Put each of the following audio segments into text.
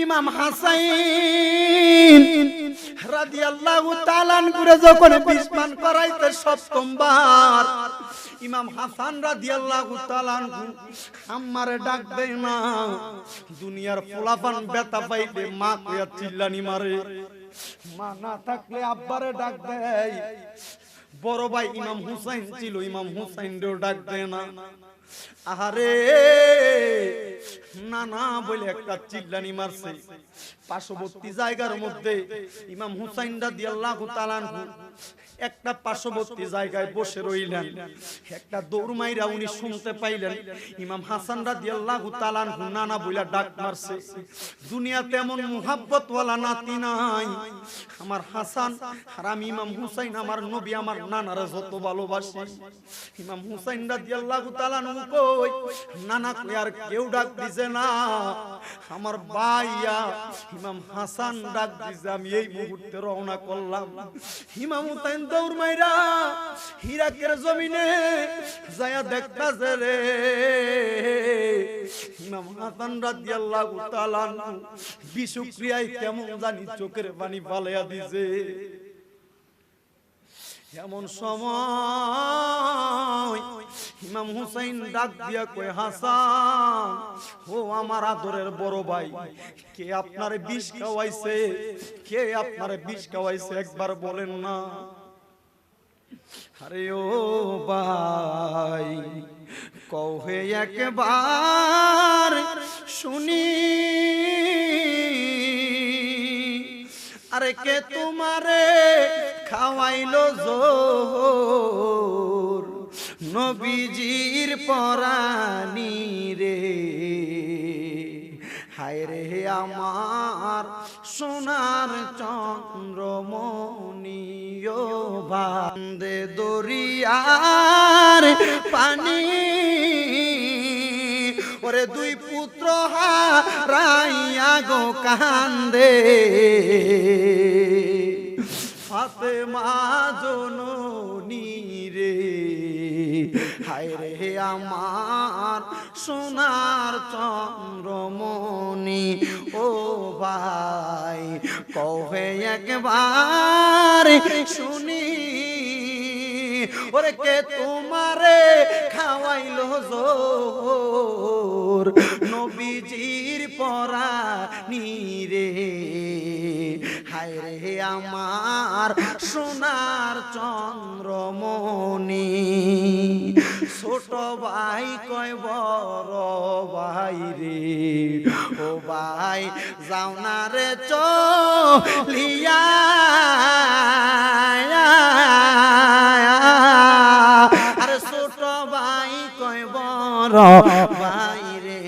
ইমাম হাসাইন রাদিয়াল্লাহু তাআলা করে যখন বিস্মান করাইতে সপ্তমবার ইমাম হাসান রাদিয়াল্লাহু তাআলা আমারে ডাক দেয় না। দুনিয়ার পোলাপান ব্যথা পাইলে মা কইয়া চিল্লানি মারে, মা না থাকলে আব্বারে ডাক দেয়। বড় ভাই ইমাম হুসাইন ছিল, ইমাম হুসাইনরেও ডাক দেয় না। আহারে না না বলে একটা চিল্লানি মারছে। পার্শ্ববর্তী জায়গার মধ্যে ইমাম হুসাইন রাদিয়াল্লাহু তাআলা একটা পার্শ্ববর্তী জায়গায় বসে রইলেন। একটা দৌড় মাইরা উনি শুনতে পাইলেন ইমাম হাসান রাদিয়াল্লাহু তাআলা নানা বইলা ডাক মারছে। দুনিয়াতে এমন মুহাব্বত ওয়ালা নাতি নাই আমার হাসান আর আমি ইমাম হুসাইন, আমার নবী আমার নানারে যত ভালোবাসি। ইমাম হুসাইন রাদিয়াল্লাহু তাআলা কই নানা কই আর কেউ ডাক দিছে না, আমার ভাইয়া ইমাম হাসান ডাক দিছে। আমি এই মুহূর্তে রওনা করলাম। ইমাম হুসাইন দৌড় মাইরা ইরাকের জমিনে যায়া দেখতাছে রে ইমাম হাসান রাদিয়াল্লাহু তাআলা বিশুকরিয়ায় কেমন জানি চোখের পানি ফালাইয়া দিছে। এমন সময় ইমাম হুসাইন ডাক দিয়া কয়, হাসান ও আমার আদরের বড় ভাই, কে আপনারে বিষ খাওয়াইছে? কে আপনারে বিষ খাওয়াইছে একবার বলেন না। আরে ও ভাই কহে একবার শুনি, আরে কে তোমারে খাওয়াইলো জোর? নবীজির পরানি রে, হায় রে আমার সোনার চন্দ্রমণি ও বান্দে দরিয়ার পানি, ওরে দুই পুত্র হারাইয়া গো কান্দে ফাতেমা জননী রে, হায় রে আমার সোনার চন্দ্রমণি ও ভাই কহে একবার শুনি, ওরে কে তোমারে খাওয়াইলো জোর? নবীজির পরানি রে, হায় রে আমার সোনার চন্দ্রমণি। ছোট ভাই কয় বড় ভাই রে, ও ভাই যাও না রে চলিয়া, আরে ছোট ভাই কয় বড় ভাই রে,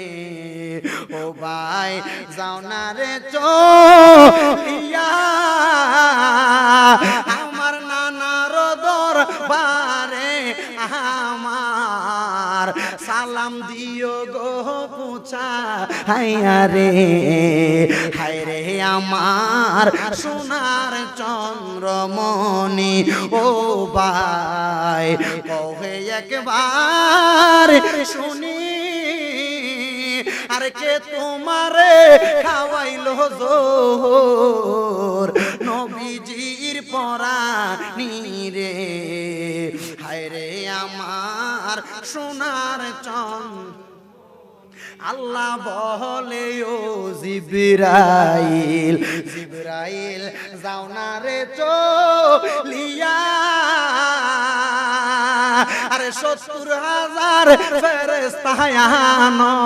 ও ভাই যাও না রে চলিয়া, আমার নানার দরবারে আমার সালাম দিও গো পুছা, হাইয়া রে হায় রে আমার সোনার চন্দ্রমণি ও ভাই কহে একবার শুনি, আরে কে তোমারে খাওয়াইলো জোর? নবীজির পরানি রে, হায় রে আমার সোনার চন্দ্র। আল্লাহ বলে ও জিবরাইল, জিবরাইল যাও না রে চলিয়া, আরে ৭০,০০০ ফেরেশতা আনো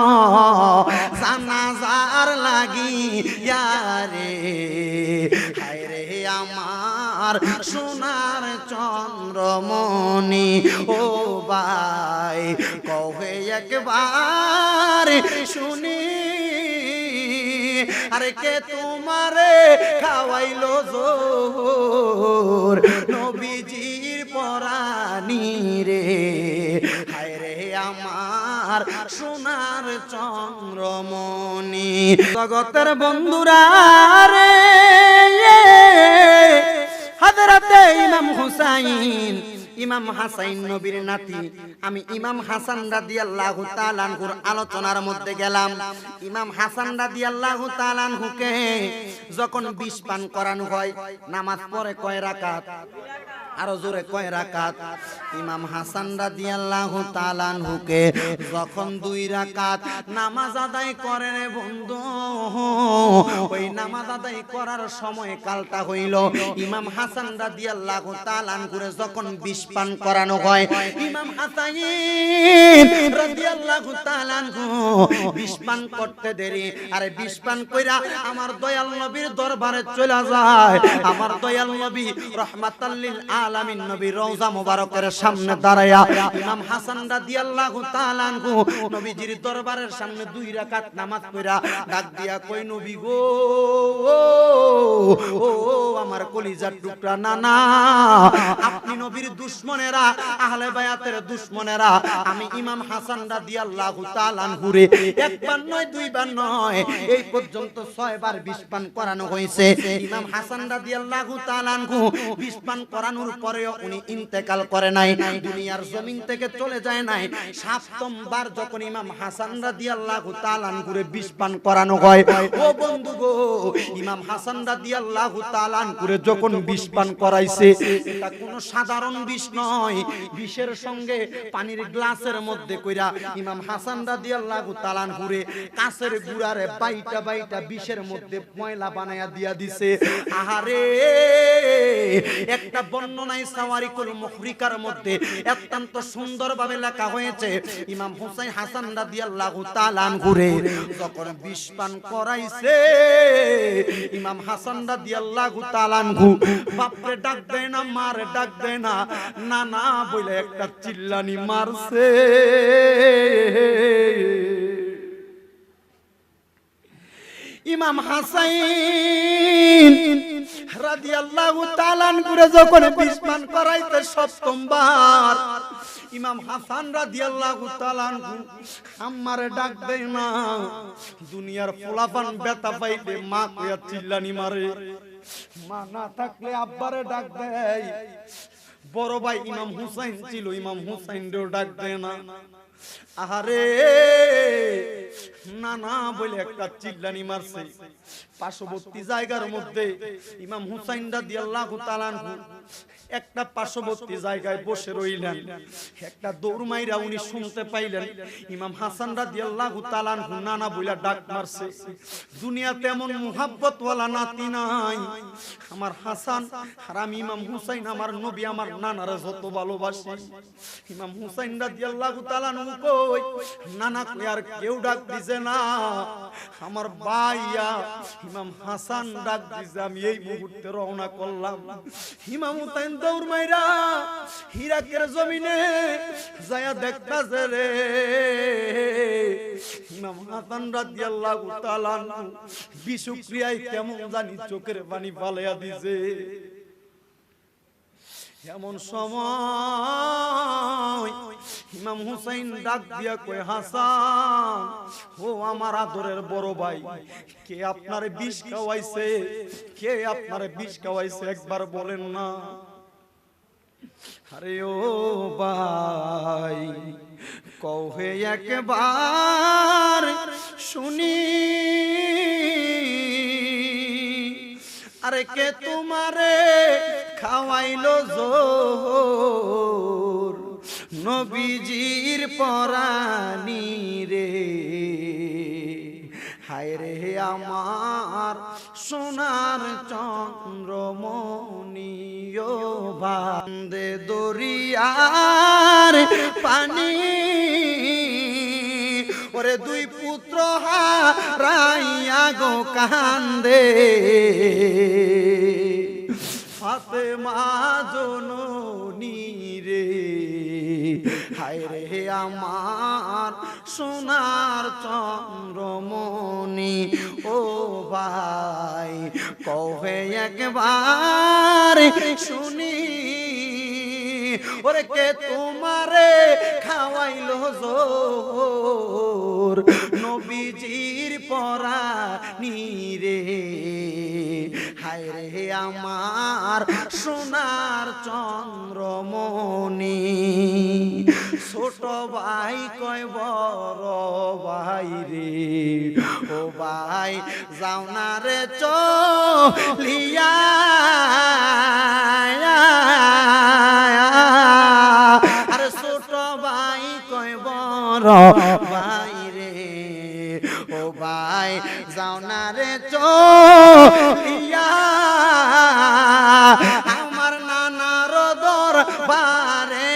জানাজার লাগিয়া রে, হায় রে আমার সোনার চন্দ্রমণি ও ভাই কহে একবার শুনি, আরে কে তোমারে খাওয়াইলো জোর? নবীজির পরানি রে, হায় রে আমার সোনার চন্দ্রমণি। জগতের বন্ধুরা রে, হযরতে ইমাম হুসাইন ইমাম হাসান নবীর নাতি। আমি ইমাম হাসান রাদিয়াল্লাহু তাআলা আনহুর আলোচনার মধ্যে গেলাম। ইমাম হাসান রাদিয়াল্লাহু তাআলা আনহুকে যখন বিষ পান করানো হয়, নামাজ পড়ে কয় রাকাত? আরো জোরে কয় রাকাত? ইমাম হাসান রাদিয়াল্লাহু তাআলা আনহুকে যখন 2 রাকাত নামাজ আদায় করে রে বন্ধু, ওই নামাজ আদায় করার সময় কালটা হইল ইমাম হাসান রাদিয়াল্লাহু তাআলা আনহুরে যখন বিষ পান করানো হয়, ইমাম হাসান রাদিয়াল্লাহু তাআলা আনহু বিষ পান করতে দেরি, আরে বিষ পান কইরা আমার দয়াল নবীর দরবারে চলে যায়। আমার দয়াল নবী রাহমাতাল লিল আলামিন নবী রওজা মুবারকের সামনে দাঁড়ায়া ইমাম হাসান রাদিয়াল্লাহু তাআলা আনহু নবীজির দরবারের সামনে 2 রাকাত নামাজ পড়া ডাক দিয়া কই, নবী গো, ও আমার কলিজার টুকরা নানা, আপনি নবীর দুশমনেরা, আহলে বায়াতের দুশমনেরা আমি ইমাম হাসান রাদিয়াল্লাহু তাআলা আনহুরে একবার নয়, 2 বার নয়, এই পর্যন্ত 6 বার বিষ পান করানো হয়েছে। ইমাম হাসান রাদিয়াল্লাহু তাআলা আনহু বিষ পান করানোর পরেও উনি ইন্তেকাল করে নাই, দুনিয়ার জমিন থেকে চলে যায় নাই। 7ম বার যখন ইমাম হাসান রাদিয়াল্লাহু তাআলা আনহুরে বিষ পান করানো হয়, ও বন্ধু গো, ইমাম হাসান রাদিয়াল্লাহু তাআলা আনহুরে যখন বিষ পান করাইছে, এটা কোনো সাধারণ বিষ নয়, বিষের সঙ্গে পানির গ্লাসের মধ্যে কইরা ইমাম হাসান রাদিয়াল্লাহু তাআলা আনহুরে কাছের গুড়ারে বাইটা বাইটা বিষের মধ্যে ময়লা বানায়া দিয়া দিছে। আহারে, একটা বর্ণনায় সাওয়ারিকুল মুহরিকার মধ্যে অত্যন্ত সুন্দরভাবে লেখা হয়েছে, ইমাম হুসাইন হাসান রাদিয়াল্লাহু তাআলা আনহুরে যখন বিষ পান করাইছে, ইমাম হাসান রাদিয়াল্লাহু তাআলা আনহু বাপরে ডাক দেয় না, মারে ডাক দেয় না, নানা বলে একটা চিল্লানি মারছে। ইমাম হাসান রাদিয়াল্লাহু তাআলা আনহুরে যখন বিষ পান করাইতে 7ম বার, ইমাম হাসান রাদিয়াল্লাহু তাআলা আনহু আম্মারে ডাক দেয় না, দুনিয়ার পোলাপান ব্যথা পাইলে মা কইয়া চিল্লানি মারে, মা না থাকলে আব্বারে ডাক দেয়। বড় ভাই ইমাম হুসাইন ছিল, ইমাম হুসাইনরেও ডাক দেয় না। আহারে, নানা বলে একটা চিল্লানি মারছে। পার্শ্ববর্তী জায়গার মধ্যে ইমাম হুসাইন রাদিয়াল্লাহু তাআলা আনহু একটা পার্শ্ববর্তী জায়গায় বসে রইলেন। একটা দৌড় মাইরা উনি শুনতে পাইলেন ইমাম হাসান রাদিয়াল্লাহু তাআলা আনহু নানা বইলা ডাক মারছে। দুনিয়াতে এমন মুহাব্বত ওয়ালা নাতি নাই আমার হাসান, আর আমি ইমাম হুসাইন আমার নবী আমার নানারে যত ভালোবাসি। ইমাম হুসাইন রাদিয়াল্লাহু তাআলা আনহু কই, নানা কই আর কেউ ডাক দিছে না, আমার ভাইয়া ইমাম হাসান ডাক দিছে, আমি এই মুহূর্তে রওনা করলাম। ইমাম হুসাইন দৌড় মাইরা ইরাকের জমিনে যায়া দেখতাছে রে, ইমাম হাসান রাদিয়াল্লাহু তাআলা বিশুক্রিয়ায় কেমন জানি চোখের পানি ফালাইয়া দিছে। এমন সময় ইমাম হুসাইন ডাক দিয়া কয়, হাসান, ও আমার আদরের বড় ভাই, কে আপনারে বিষ খাওয়াইছে? কে আপনারে বিষ খাওয়াইছে একবার বলেন না। আরে ও ভাই, কহে একবার শুনি, আরে কে তোমারে খাওয়াইলো জোর, নবীজির পরানি রে, হায় রে আমার সোনার চন্দ্রমণি, ও বান্দে দরিয়ার পানি, ওরে 2 পুত্র হারাইয়া গো কান্দে, ফাতেমা জননী রে, হায় রে আমার সোনার চন্দ্রমণি, ও ভাই কহে একবার শুনি, ওরে কে তোমারে খাওয়াইলো জোর, নবীজির পরানি রে, হায় রে আমার সোনার চন্দ্রমণি ছোট ভাই কয় বড় ভাই রে ও ভাই যাও না রে চলিয়া আর ছোট ভাই কয় বড় ভাই রে ও ভাই যাও না রে চলিয়া আমার নানার দরবারে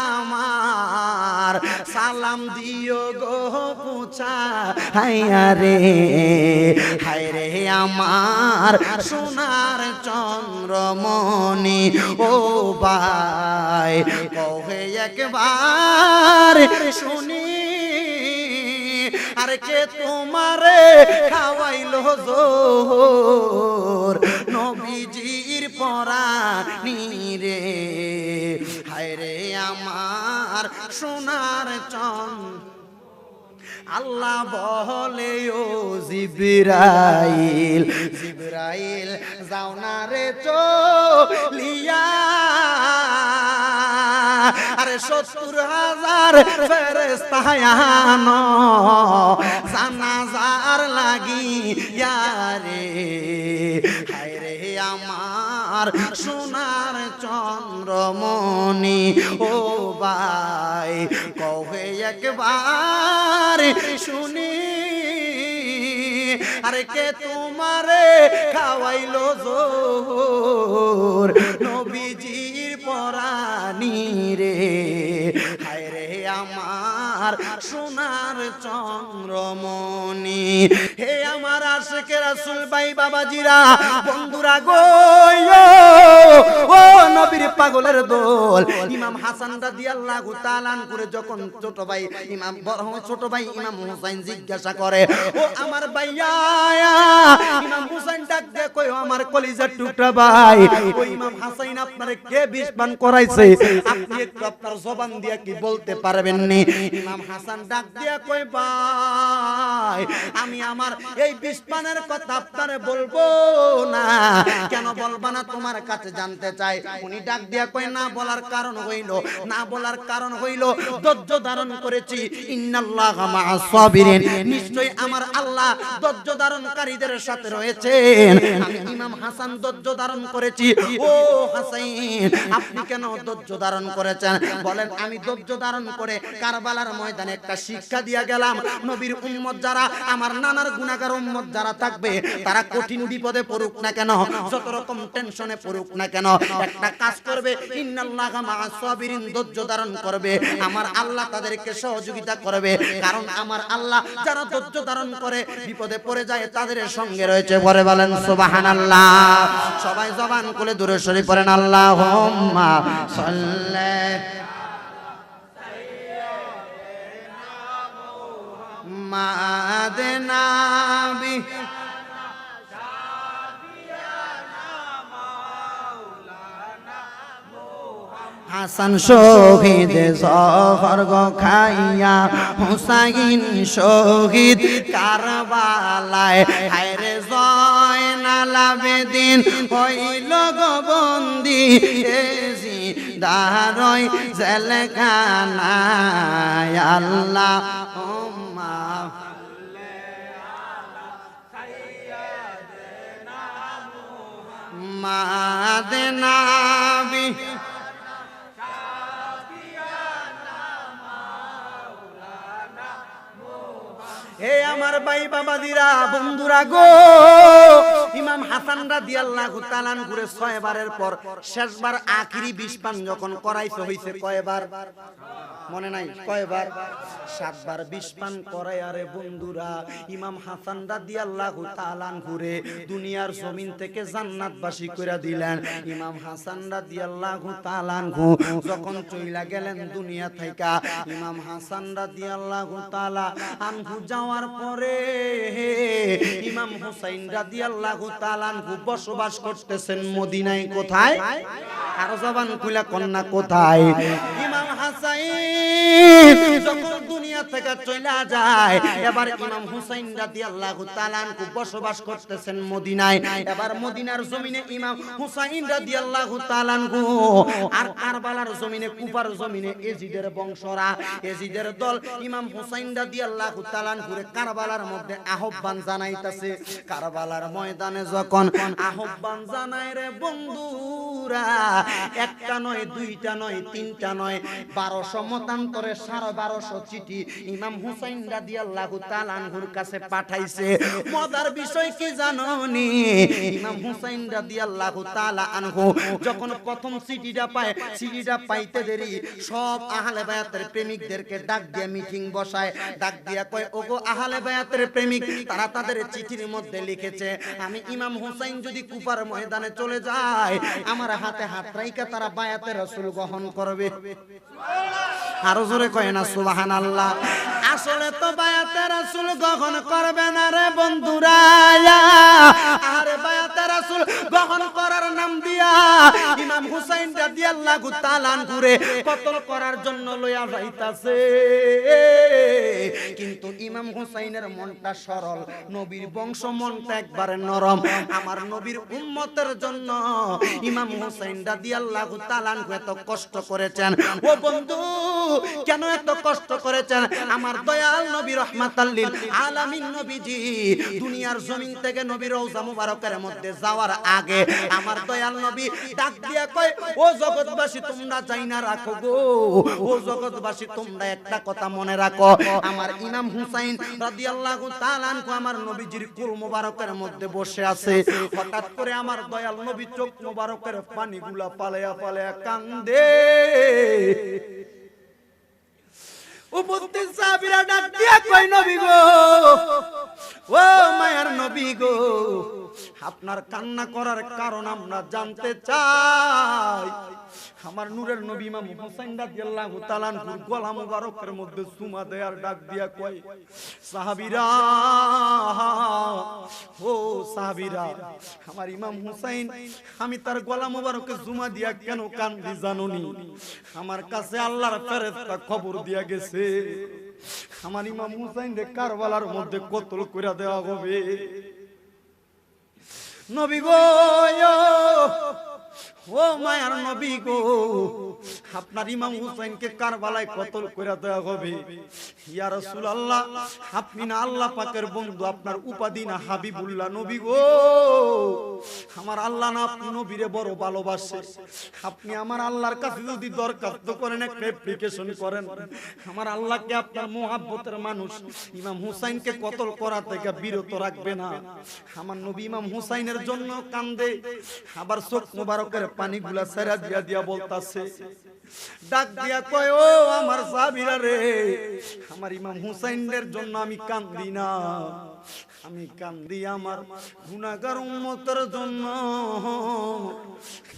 আমার সালাম দিও গো পুছা হাইয়া রে হায় রে আমার সোনার চন্দ্রমণি ও ভাই কহে একবার শুনি আর কে তোমারে খাওয়াইলো জোর নবীজির পরানি রে হায় রে আমার সোনার চন্দ্র আল্লাহ বলে ও জিবরাইল জিবরাইল যাও না রে চলিয়া আরে ৭০,০০০ ফেরেশতা আনো জানাজার লাগিয়া রে হায় রে আমার সোনার চন্দ্রমণি ও ভাই কহে একবার শুনি আরে কে তোমারে খাওয়াইলো জোর নবীজির পরানি রে হায় রে আমার সোনার চন্দ্রমণি হে আমার আশিকে রাসূল ভাই বাবাজিরা বন্ধুরা গো ও নবীর পাগলের দল ইমাম হাসান রাদিয়াল্লাহু তাআলা করে যখন ছোট ভাই ইমাম হুসাইন জিজ্ঞাসা করে ও আমার ভাইয়া ইমাম হুসাইন ডাক দে কই আমার কলিজার টুকরা ভাই ও ইমাম হাসান আপনারে কে বিষ পান করাইছে আপনি একটু আপনার জবান দিয়া কি বলতে পারবেন নি ইমাম হাসান ডাক দিয়া কই ভাই আমি আমার এই বিষ পানের কথা আপনারে বলবো না কেন বলবা না তোমার কাছে জানতে চাই উনি ডাক দিয়া কই না বলার কারণ হইল ধৈর্য ধারণ করেছি ইন্নাল্লাহা মা'আস সাবিরিন নিশ্চয়ই আমার আল্লাহ ধৈর্য ধারণকারীদের সাথে রয়েছেন আমি ইমাম হাসান ধৈর্য ধারণ করেছি ও হাসাইন আপনি কেন ধৈর্য ধারণ করেছেন বলেন আমি ধৈর্য ধারণ করে কারবালার ময়দানে একটা শিক্ষা দিয়া গেলাম নবীর উম্মত যারা আমার নানার গুনাহগার উম্মত যারা থাকবে তারা কঠিন বিপদে পড়ুক না কেন যত রকম টেনশনে পড়ুক না কেন একটা কাজ করবে ইন্নাল্লাহা মা'আস সাবিরিন ধৈর্য ধারণ করবে আমার আল্লাহ তাদেরকে সহযোগিতা করবে কারণ আমার আল্লাহ যারা ধৈর্য ধারণ করে বিপদে পড়ে যায় তাদের সঙ্গে রয়েছে পরে বলেন সুবহানাল্লাহ সবাই জবান খুলে দরুদ শরীফ পড়েন আল্লাহুম্মা সাল্লি মা'আদিনা বি হাসান শহীদ জহর গো খাইয়া হুসাইন শহীদ কারবালায় হায় রে জয়নাল আবেদিন হইল গো বন্দি এজি দারই জেলখানায় আল্লাহুম্মা মা'আদিনা বি হে আমার ভাই বাবাদিরা বন্ধুরা গো ইমাম হাসান রাদিয়াল্লাহু তাআলা ঘুরে 6 বারের পর শেষবার আখিরি বিষ পান যখন করাইতে হইছে কয়বার মনে নাই কয়বার 7 বার বিষ পান করায় আরে বন্ধুরা ইমাম হাসান রাদিয়াল্লাহু তাআলা ঘুরে দুনিয়ার জমিন থেকে জান্নাতবাসী কইরা দিলেন ইমাম হাসান রাদিয়াল্লাহু তাআলা যখন চইলা গেলেন দুনিয়া থেকে ইমাম হাসান রাদিয়াল্লাহু তাআলা আনহু যাওয়ার পরে ইমাম হুসাইন রাদিয়াল্লাহু তাআলা বসবাস করতেছেন মদিনায় কোথায় আর জবান খুলে কন্যা কোথায় ইমাম হাসাইন যখন দুনিয়া থেকে চলে যায়, এবার ইমাম হুসাইন রাদিয়াল্লাহু তাআলা আনহু বসবাস করতেছেন মদিনায়। এবার মদিনার জমিনে ইমাম হুসাইন রাদিয়াল্লাহু তাআলা আনহু আর কারবালার জমিনে, কুফার জমিনে এজিদের বংশরা, এজিদের দল ইমাম হুসাইন রাদিয়াল্লাহু তাআলা আনহুরে কারবালার মধ্যে আহ্বান জানাইতেছে। কারবালার ময়দানে যখন আহ্বান জানায় রে বন্ধুরা, একটা নয়, দুইটা নয়, তিনটা নয়, 1200 মতান্তরে 1250 চিঠি ইমাম হুসাইন রাদিয়াল্লাহু তাআলা আনহুর কাছে পাঠাইছে। মজার বিষয় কি জানোনি? ইমাম হুসাইন রাদিয়াল্লাহু তাআলা আনহু যখন প্রথম চিঠিটা পায়, চিঠিটা পাইতে দেরি সব আহলে বায়াতের প্রেমিকদেরকে ডাক দিয়ে মিটিং বসায়। ডাক দিয়া কয়, ওগো আহলে বায়াতের প্রেমিক, তারা তাদের চিঠির মধ্যে লিখেছে আমি ইমাম হুসাইন যদি কুফার ময়দানে চলে যায়, আমার হাতে হাত রাইখা তারা বায়াতে রাসূল গ্রহণ করবে। আরো জোরে কয় না সুবহানাল্লাহ। আসলে তো বায়াতে রাসূল গ্রহণ করবে না রে বন্ধুরা। আরে বায়াতে রাসূল গ্রহণ করার নাম দিয়া ইমাম হুসাইন রাদিয়াল্লাহু তাআলা আনহুরে কতল করার জন্য লইয়া যাইতাছে। কিন্তু ইমাম হুসাইনের মনটা সরল, নবীর বংশ মনটা একবারে নরম। আমার নবীর উম্মতের জন্য ইমাম হুসাইন রাদিয়াল্লাহু তাআলা আনহু এত কষ্ট করেছেন। ও বন্ধু, কেন এত কষ্ট করেছেন? আমার দয়াল নবী রাহমাতাল লিল আলামিন নবীজি দুনিয়ার জমিন থেকে নবীর রওজা মুবারকের মধ্যে যাওয়ার আগে আমার দয়াল নবী ডাক দিয়া কয়, ও জগৎবাসী তোমরা যাই না রাখো গো, ও জগৎবাসী তোমরা একটা কথা মনে রাখো, আমার ইমাম হুসাইন রাদিয়াল্লাহু তাআলা আনহু আমার নবীজির কুল মুবারকের মধ্যে বসে আছে। হঠাৎ করে আমার দয়াল নবী চোখ মুবারকের পানিগুলা পালায়া পালায়া কান্দে। উপস্থিত সাহাবীরা ডাক দিয়া কয়, নবী গো, ও মায়ার নবী গো, আপনার কান্না করার কারণ আমরা জানতে চাই। আমার নূরের নবী ইমাম হুসাইন রাদিয়াল্লাহু তাআলা আনহুর গলা মুবারকের মধ্যে চুমা দেয়ার ডাক দিয়া কয়, সাহাবীরা, ও সাহাবীরা, আমার ইমাম হুসাইন, আমি তার গলা মুবারকে চুমা দিয়া কেন কান্দি জানোনি? আমার কাছে আল্লাহর ফেরেশতা খবর দিয়া গেছে আমার ইমাম হুসাইন রে কারবালার মধ্যে কতল কইরা দেওয়া হবে। নবী গো, ও মায়ার নবী গো, আপনার ইমাম হুসাইনকে কারবালায় কতল করে দেওয়া হবে। ইয়া রাসূলুল্লাহ, আপনি না আল্লাহ পাকের বন্ধু, আপনার উপাধি না হাবিবুল্লাহ। নবী গো, আমার আল্লাহ না আপনি নবীরে বড় ভালোবাসে। আপনি আমার আল্লাহর কাছে যদি দরখাস্ত করেন, একটা অ্যাপ্লিকেশন করেন, আমার আল্লাহকে আপনার মুহাব্বতের মানুষ ইমাম হুসাইনকে কতল করা থেকে বিরত রাখবে না। আমার নবী ইমাম হুসাইনের জন্য কান্দে, আবার চোখ মুবারকের পানিগুলা ছেড়া দিয়া দিয়া বলতাছে, ডাক দিয়া কয়, ও আমার সাহাবীরা রে, আমার ইমাম হুসাইনের জন্য আমি কান্দি না, আমি কান্দি আমার গুনাহগার উম্মতের জন্য।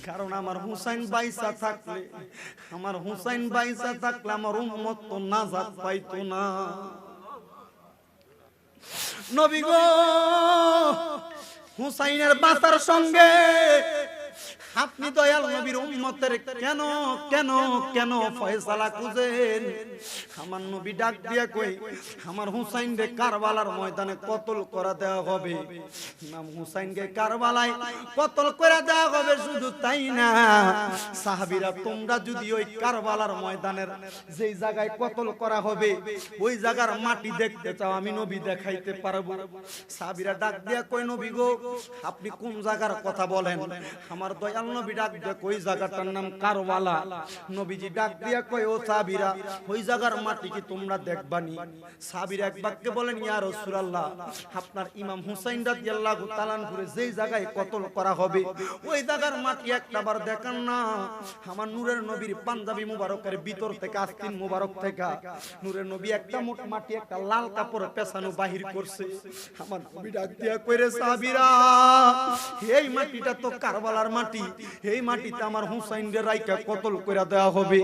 কারণ আমার হুসাইন বাইসা থাকলে, আমার হুসাইন বাইসা থাকলে আমার উম্মত তো নাজাত পাইতো না। নবী গো, হুসাইনের বাঁচার সঙ্গে আপনি দয়াল নবীর উম্মতের কেন কেন কেন ফয়সালা খুঁজেন? আমার নবী ডাক দিয়া কই, আমার হুসাইন রে কারবালার ময়দানে কতল করা দেওয়া হবে। ইমাম হুসাইনকে কারবালায় কতল করে দেওয়া হবে। শুধু তাই না, সাহাবীরা তোমরা যদি ওই কারবালার ময়দানের যেই জায়গায় কতল করা হবে ওই জায়গার মাটি দেখতে চাও, আমি নবী দেখাইতে পারবো। সাহাবীরা ডাক দিয়া কই, নবী গো, আপনি কোন জায়গার কথা বলেন? আমার দয়াল নবী ডাক দিয়া কই, জায়গাটার নাম কারবালা। নবীজি ডাক দিয়া কই, ও সাহাবীরা, ওই জায়গার মাটি কি তোমরা দেখবানি? সাহাবীরা এক বাক্যে বলেন, ইয়া রাসূলুল্লাহ, আপনার ইমাম হুসাইন রাদিয়াল্লাহু তাআলা আনহুরে যেই জায়গায় কতল করা হবে ওই জায়গার মাটি একটাবার দেখান না। আমার নূরের নবীর পাঞ্জাবি মুবারকের ভিতর থেকে, আস্তিন মুবারক থেকে নূরের নবী একটা মোট মাটি, একটা লাল কাপড় পেছানো বাহির করছে। আমার নবী ডাক দিয়া কই, রে সাহাবীরা, এই মাটিটা তো কারবালার মাটি, এই মাটিতে আমার হুসাইনের রাইকা কতল করে দেওয়া হবে।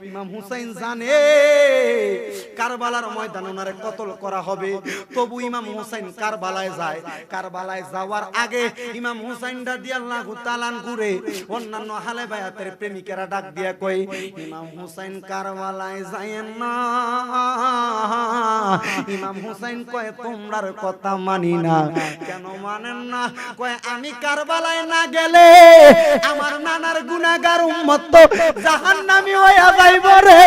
ইমাম হুসাইন জানে কারবালার ময়দানে ওনারে কতল করা হবে, তবু ইমাম হুসাইন কারবালায় যায়। কারবালায় যাওয়ার আগে ইমাম হুসাইন রাদিয়াল্লাহু তাআলা ঘুরে অন্যান্য আহলে বায়াতের প্রেমিকেরা ডাক দিয়া কয়, ইমাম হুসাইন কারবালায় যায়েন না। ইমাম হুসাইন কয়, তোমরার কথা মানি না। কেন মানেন না? কয়, আমি কারবালায় না গেলে আমার নানার গুনাহগার উম্মত তো জাহান্নামী হইয়া যাইব রে।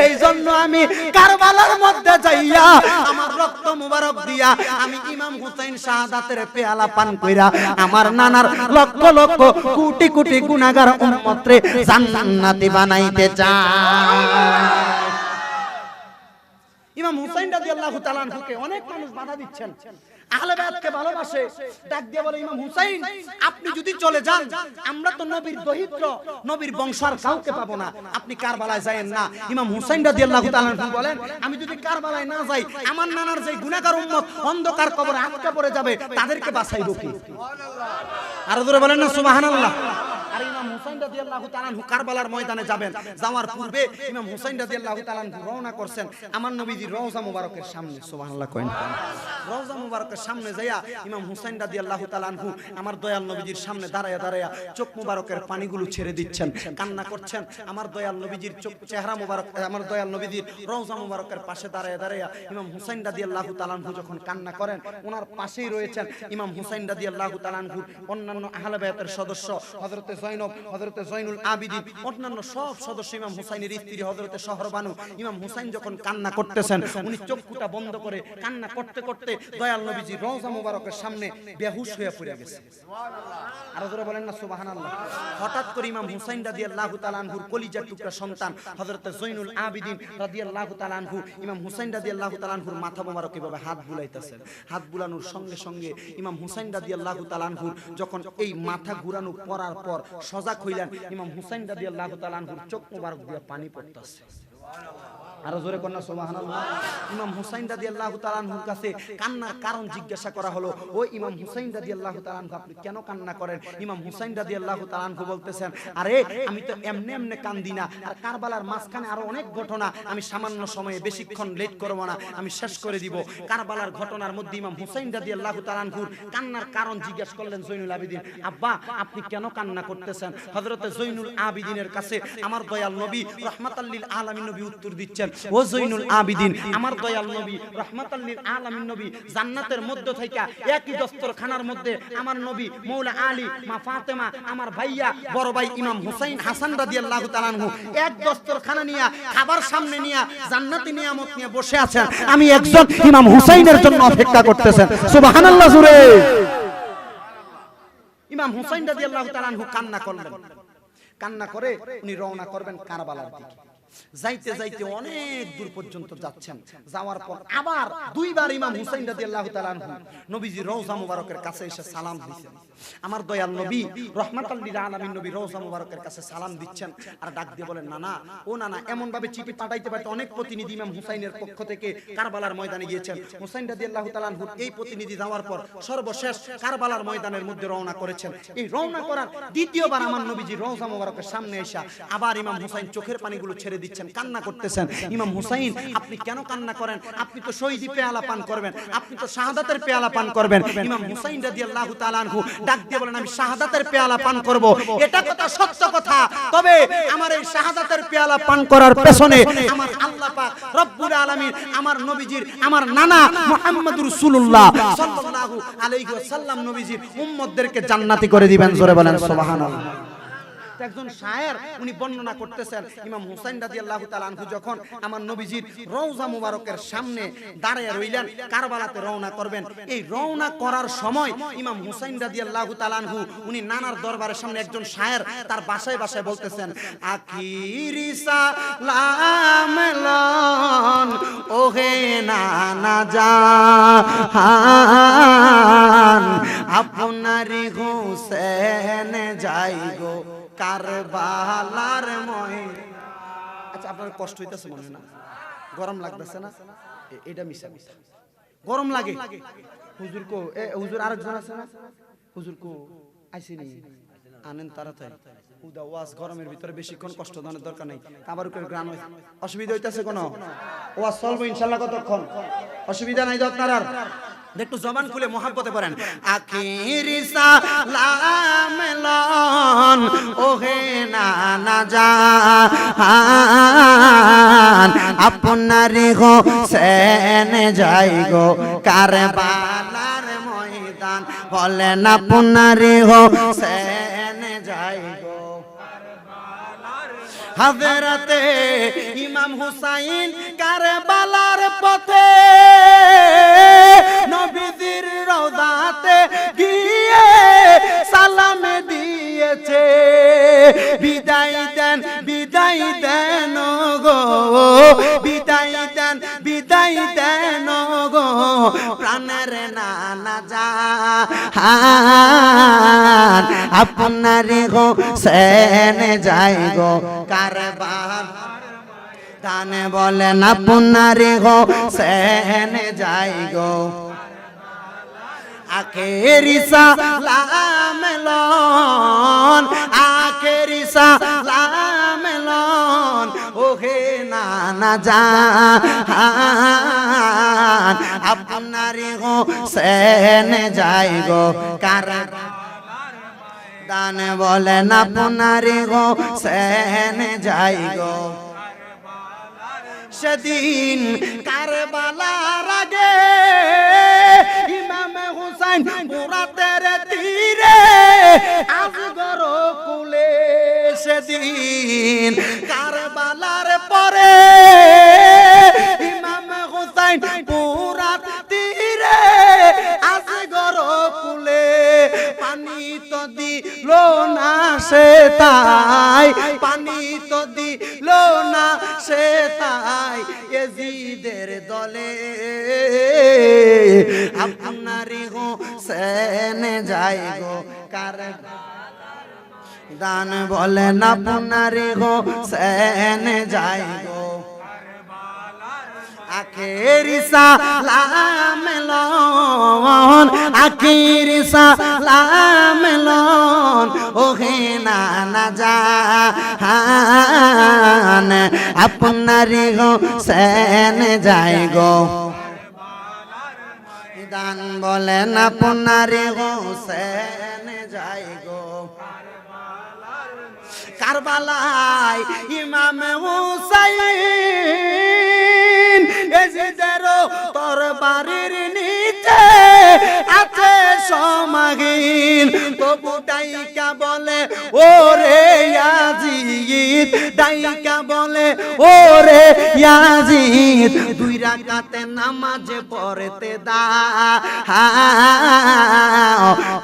এই জন্য আমি কারবালার মধ্যে যাইয়া আমার রক্ত মুবারক দিয়া আমি ইমাম হুসাইন শাহাদাতের পেয়ালা পান কইরা আমার নানার লক্ষ লক্ষ কোটি কোটি গুনাহগার উম্মতরে জান্নাতি বানাইতে চাই। ইমাম হুসাইন রাদিয়াল্লাহু তাআলা আনহুকে অনেক মানুষ বাধা দিচ্ছেন, আহলে বায়াতকে ভালোবাসে, ডাক দিয়ে বলে, ইমাম হুসাইন আপনি যদি চলে যান আমরা তো নবীর দহিত্র নবীর বংশ আর কাউকে পাবো না, আপনি কারবালায় যায়েন না। ইমাম হুসাইন রাদিয়াল্লাহু তাআলা আনহু বলেন, আমি যদি কারবালায় না যাই আমার নানার যে গুনাহগার উম্মত অন্ধকার কবরে আটকা পড়ে যাবে, তাদেরকে বাঁচাইব কি? সুবহানাল্লাহ। আর জোরে বলেন না সুবহানাল্লাহ। আর ইমাম হুসাইন রাদিয়াল্লাহু তাআলা আনহু কারবালার ময়দানে যাবেন, যাওয়ার পূর্বে ইমাম হুসাইন রাদিয়াল্লাহু তাআলা আনহু রওনা করছেন আমার নবীজির রওজা মুবারকের সামনে। সুবহানাল্লাহ কইন। রওজা মুবারকের সামনে যাইয়া ইমাম হুসাইন রাদিয়াল্লাহু তাআলা আনহু আমার দয়াল নবীজির সামনে দাঁড়ায়া দাঁড়ায়া চোখ মুবারকের পানিগুলো ছেড়ে দিচ্ছেন, কান্না করছেন। আমার দয়াল নবীজির চোখ চেহারা মুবারক, আমার দয়াল নবীজির রওজা মুবারকের পাশে দাঁড়ায়া দাঁড়ায়া ইমাম হুসাইন রাদিয়াল্লাহু তাআলা আনহু যখন কান্না করেন, ওনার পাশেই রয়েছেন ইমাম হুসাইন রাদিয়াল্লাহু তাআলা আনহু অন্যান্য আহলে বায়াতের সদস্য হযরতে জয়নব, হযরতে জয়নুল আবিদিন, অন্যান্য সব সদস্য, ইমাম হুসাইনের স্ত্রী হযরতে শহরবানু। ইমাম হুসাইন যখন কান্না করতেছেন, উনি চোখটা বন্ধ করে কান্না করতে করতে দয়াল নবীজি রওজা মুবারকের সামনে বেহুশ হয়ে পড়ে গেছে। সুবহানাল্লাহ। আর জোরে বলেন না সুবহানাল্লাহ। হঠাৎ করে ইমাম হুসাইন রাদিয়াল্লাহু তাআলা আনহুর কলিজার টুকরা সন্তান হযরতে জয়নুল আবিদিন রাদিয়াল্লাহু তাআলা আনহু ইমাম হুসাইন রাদিয়াল্লাহু তাআলা আনহুর মাথা মোবারক এভাবে হাত বুলাইতেছেন। হাত বুলানোর সঙ্গে সঙ্গে ইমাম হুসাইন রাদিয়াল্লাহু তাআলা আনহু যখন এই মাথা ঘুরানো পড়ার পর সজাগ হইলেন, ইমাম হুসাইন রাদিয়াল্লাহু তাআলা আনহুর চোখ মোবারক দিয়ে পানি পড়তেছে। সুবহানাল্লাহ। আর জোরে কন্যা সুবহানাল্লাহ। ইমাম হুসাইন রাদিয়াল্লাহু তাআলা আনহুর কাছে কান্নার কারণ জিজ্ঞাসা করা হলো, ও ইমাম হুসাইন রাদিয়াল্লাহু তাআলা আনহু আপনি কেন কান্না করেন? ইমাম হুসাইন রাদিয়াল্লাহু তাআলা আনহু বলতেছেন, আরে আমি তো এমনি এমনি কান্দি না, আর কারবালার মাঝখানে আরো অনেক ঘটনা, আমি সামান্য সময়ে বেশিক্ষণ লেট করব না, আমি শেষ করে দিব। কারবালার ঘটনার মধ্যে ইমাম হুসাইন রাদিয়াল্লাহু তাআলা আনহুর কান্নার কারণ জিজ্ঞাসা করলেন জয়নুল আবিদিন, আব্বা আপনি কেন কান্না করতেছেন? হযরতে জয়নুল আবিদিনের কাছে আমার দয়াল নবী রাহমাতাল লিল আলামিন নবী উত্তর দিচ্ছেন, ও জয়নুল আবিদিন, আমার দয়াল নবী রাহমাতাল লিল আলামিন নবী জান্নাতের মধ্য থেকে একই দস্তরখানার মধ্যে আমার নবী মৌলা আলী, মা ফাতেমা, আমার ভাইয়া বড় ভাই ইমাম হুসাইন হাসান রাদিয়াল্লাহু তাআলা আনহু এক দস্তরখানা নিয়ে খাবার সামনে নিয়ে জান্নাতি নিয়ামত নিয়ে বসে আছেন, আমি একজন ইমাম হুসাইনের জন্য অপেক্ষা করতেছেন। সুবহানাল্লাহ জুরে। ইমাম হুসাইন রাদিয়াল্লাহু তাআলা আনহু কান্না করলেন, কান্না করে উনি রওনা করবেন কারবালার দিকে। যাইতে যাইতে অনেক দূর পর্যন্ত যাচ্ছেন, যাওয়ার পর আবার দুইবার ইমাম হুসাইন রাদিয়াল্লাহু তাআলা আনহু নবীজি রওজা মুবারকের কাছে এসে সালাম দিয়েছেন। আমার দয়াল নবী রাহমাতাল লিল আলামিন নবী রওজা মুবারকের কাছে সালাম দিচ্ছেন আর ডাক দিয়ে বলেন, নানা ও নানা, এমন ভাবে চিঠি পাঠাইতে পারতে অনেক প্রতিনিধি ইমাম হুসাইনের পক্ষ থেকে কারবালার ময়দানে গিয়েছেন। হুসাইন রাদিয়াল্লাহু তাআলা আনহু এই প্রতিনিধি যাওয়ার পর সর্বশেষ কারবালার ময়দানের মধ্যে রওনা করেছেন। এই রওনা করার দ্বিতীয়বার আমার নবীজি রওজা মুবারকের সামনে এসে আবার ইমাম হুসাইন চোখের পানিগুলো ছেড়ে দিচ্ছেন, কান্না করতেছেন। ইমাম হুসাইন আপনি কেন কান্না করেন? আপনি তো শহীদি পেয়ালা পান করবেন, আপনি তো শাহাদাতের পেয়ালা পান করবেন। ইমাম হুসাইন রাদিয়াল্লাহু তাআলা আনহু ডাক দিয়ে বলেন, আমি শাহাদাতের পেয়ালা পান করব, এটা কথা সত্য কথা, তবে আমার এই শাহাদাতের পেয়ালা পান করার পেছনে আমার আল্লাহ পাক রব্বুল আলামিন আমার নবীজির, আমার নানা মুহাম্মদুর রাসূলুল্লাহ সাল্লাল্লাহু আলাইহি ওয়াসাল্লাম নবীজির উম্মতদেরকে জান্নাতি করে দিবেন। জোরে বলেন সুবহানাল্লাহ। একজন শায়ের উনি বর্ণনা করতেছেন, ইমাম হুসাইন রাদিয়াল্লাহু তাআলা আনহু যখন আমার নবীজির রওজা মুবারকের সামনে দাঁড়িয়ে রইলেন, কারবালাতে রওনা করবেন, এই রওনা করার সময় ইমাম হুসাইন রাদিয়াল্লাহু তাআলা আনহু উনি নানার দরবারের সামনে একজন শায়ের তার বাসায় বাসায় বলতেছেন, আখিরি সালাম লন ওহে নানা জাহান, আপনারি হুসেন যাই গো কারবালার ময়দানে। আচ্ছা আপনার কষ্ট হইতেছে মনে না? গরম লাগতেছে না? এটা মিশা মিশা গরম লাগে। হুজুর কো, এ হুজুর আরেকজন আছে না? হুজুর কো আইসিনি? আনেন তাড়াতাড়ি উদা ওয়াজ গরমের ভিতরে বেশিক্ষণ কষ্ট দানের দরকার নেই তাবারুকের গান অসুবিধা হইতাছে কোনো ওয়াজ চলবো ইনশাআল্লাহ কতক্ষণ অসুবিধা নাই তো আপনারা একটু জবান খুলে মহাব্বতে পড়েন আখিরি সালাম লন ওহে না জান আপনারি গো সেন যাই গো কারবালার ময়দান বলেন আপনারি গো সেন যাই গো হযরতে ইমাম হুসাইন কারবালার পথে নবীজির রওজাতে গিয়ে সালাম দিয়েছে বিদায় দেন গো বিদায় দেন গো প্রাণের নানা জান আপনার গো সেন যাই গো কারবালার দানে বলেন আপনার গো সেন যাই গো আখেরি সালাম লন আখেরি সালাম লন ওহে নানা জান আপনার গো সেন যাই গো কারবালার দানে বলেন আপনার গো সেন যাই গো সেদিন কারবালার আগে ইমাম হুসাইন মুরাদের তীরে আজগর কুলে সেদিন কারবালার পরে ইমাম হুসাইন মুরাদ তীরে আজগর কুলে পানি তো দিল না সে তাই পানি তো দিল না সে তাই ইয়াজিদের দলে আপনারি গো সেন যাই গো কারবালার দান বলেন আপনারি গো সেন যাই গো আখেরি সালাম লন আখেরি সালাম লন ওহে নানা জান আপনারি গো সেন যাই গো দান বলেন আপনারি গো সেন যাই গো কারবালায় ইমাম হুসাইন এজিদের তরবারির নিচে আছে সমাগীন তবু ডাইকা বলে ওরে ইয়াজিদ ডাইকা বলে ওরে ইয়াজিদ দুই রাকাতে নামাজ পড়তে দাও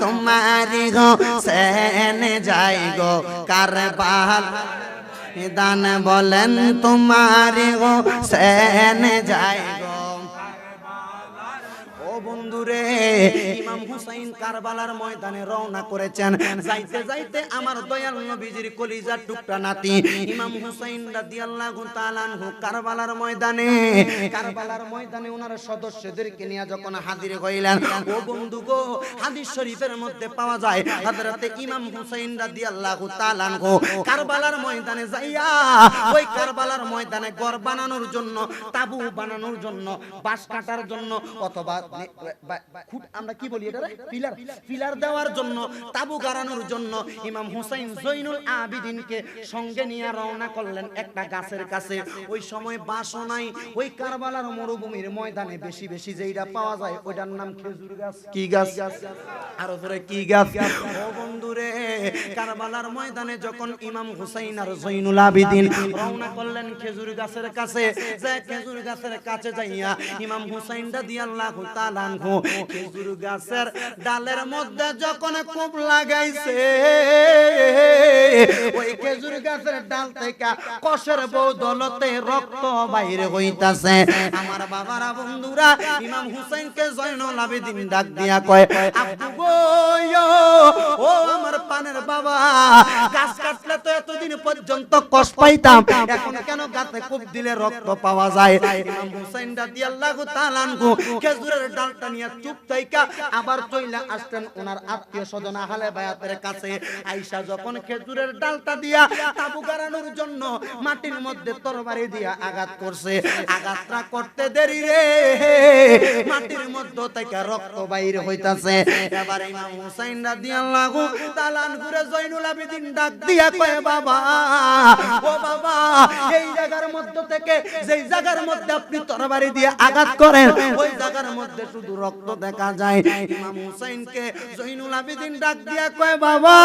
তোমারি গো সেন যাই গো কারবালার দান বলেন তোমারি গো সেন যাই গো ও বন্ধুরে ইমাম হুসাইন কারবালার ময়দানে রওনা করেছেন যাইতে যাইতে আমার দয়াল নবীজির কলিজার টুকরা নাতি ইমাম হুসাইন রাদিয়াল্লাহু তাআলা আনহু কারবালার ময়দানে ওনার সদস্যদেরকে নিয়ে যখন হাজির হইলেন ও বন্ধু গো হাদিস শরীফের মধ্যে পাওয়া যায় হযরতে ইমাম হুসাইন রাদিয়াল্লাহু তাআলা আনহু কারবালার ময়দানে যাইয়া ওই কারবালার ময়দানে ঘর বানানোর জন্য তাবু বানানোর জন্য বাঁশ কাটার জন্য অথবা আমরা কি বলি এটা পিলার দেওয়ার জন্য তাবু গাড়ানোর জন্য ইমাম হুসাইন জৈনুল আবিদিনকে সঙ্গে নিয়ে রওনা করলেন একটা গাছের কাছে ওই সময় বাঁশও নাই ওই কারবালার মরুভূমির ময়দানে বেশি বেশি যেটা পাওয়া যায় ওইটার নাম খেজুর গাছ কি গাছ আর ধরে কি গাছ ও বন্ধুরে কারবালার ময়দানে যখন ইমাম হুসাইন আর জৈনুল আবিদিন রওনা করলেন খেজুর গাছের কাছে যে খেজুর গাছের কাছে যাইয়া ইমাম হুসাইন রাদিয়াল্লাহু তাআলা আনহু খেজুর গাছের ডালের মধ্যে যখন কোপ লাগাইছে ওই খেজুর গাছের ডাল থেকে কষের বদলতে রক্ত বাইরে হইতাছে আমার বাবারা বন্ধুরা ইমাম হুসাইনকে জয়নুল আবেদিন ডাক দিয়া কয় আব্বু গো ও আমার পানের বাবা গাছ কাটলে তো এতদিন পর্যন্ত কষ্ট পাইতাম, এখন কেন গাতে কোপ দিলে রক্ত পাওয়া যায়? ইমাম হুসাইন রাদিয়াল্লাহু তাআলা আনহু খেজুরের ডালটা নিয়ে চুপ থাইকা আবার চইলা আসতেন ওনার আত্মীয় স্বজন আহলে বায়াতের কাছে। আয়েশা যখন খেজুরের ডালটা দিয়া তাবু গাড়ানোর জন্য মাটির মধ্যে তরবারি দিয়া আঘাত করছে, আঘাতটা করতে দেরি রে মাটির মধ্যে থেকে রক্ত বাইর হইতাছে। এবার ইমাম হুসাইন রাদিয়াল্লাহু তাআলা আনহুরে জয়নুল আবেদিন ডাক দিয়া কয়, বাবা ও বাবা, এই জায়গার মধ্যে থেকে যেই জায়গার মধ্যে আপনি তরবারি দিয়ে আঘাত করেন ওই জায়গার মধ্যে শুধু রক্ত দেখা যায়। ইমাম হুসাইনকে জয়নুল আবেদিন ডাক দিয়া কয়, বাবা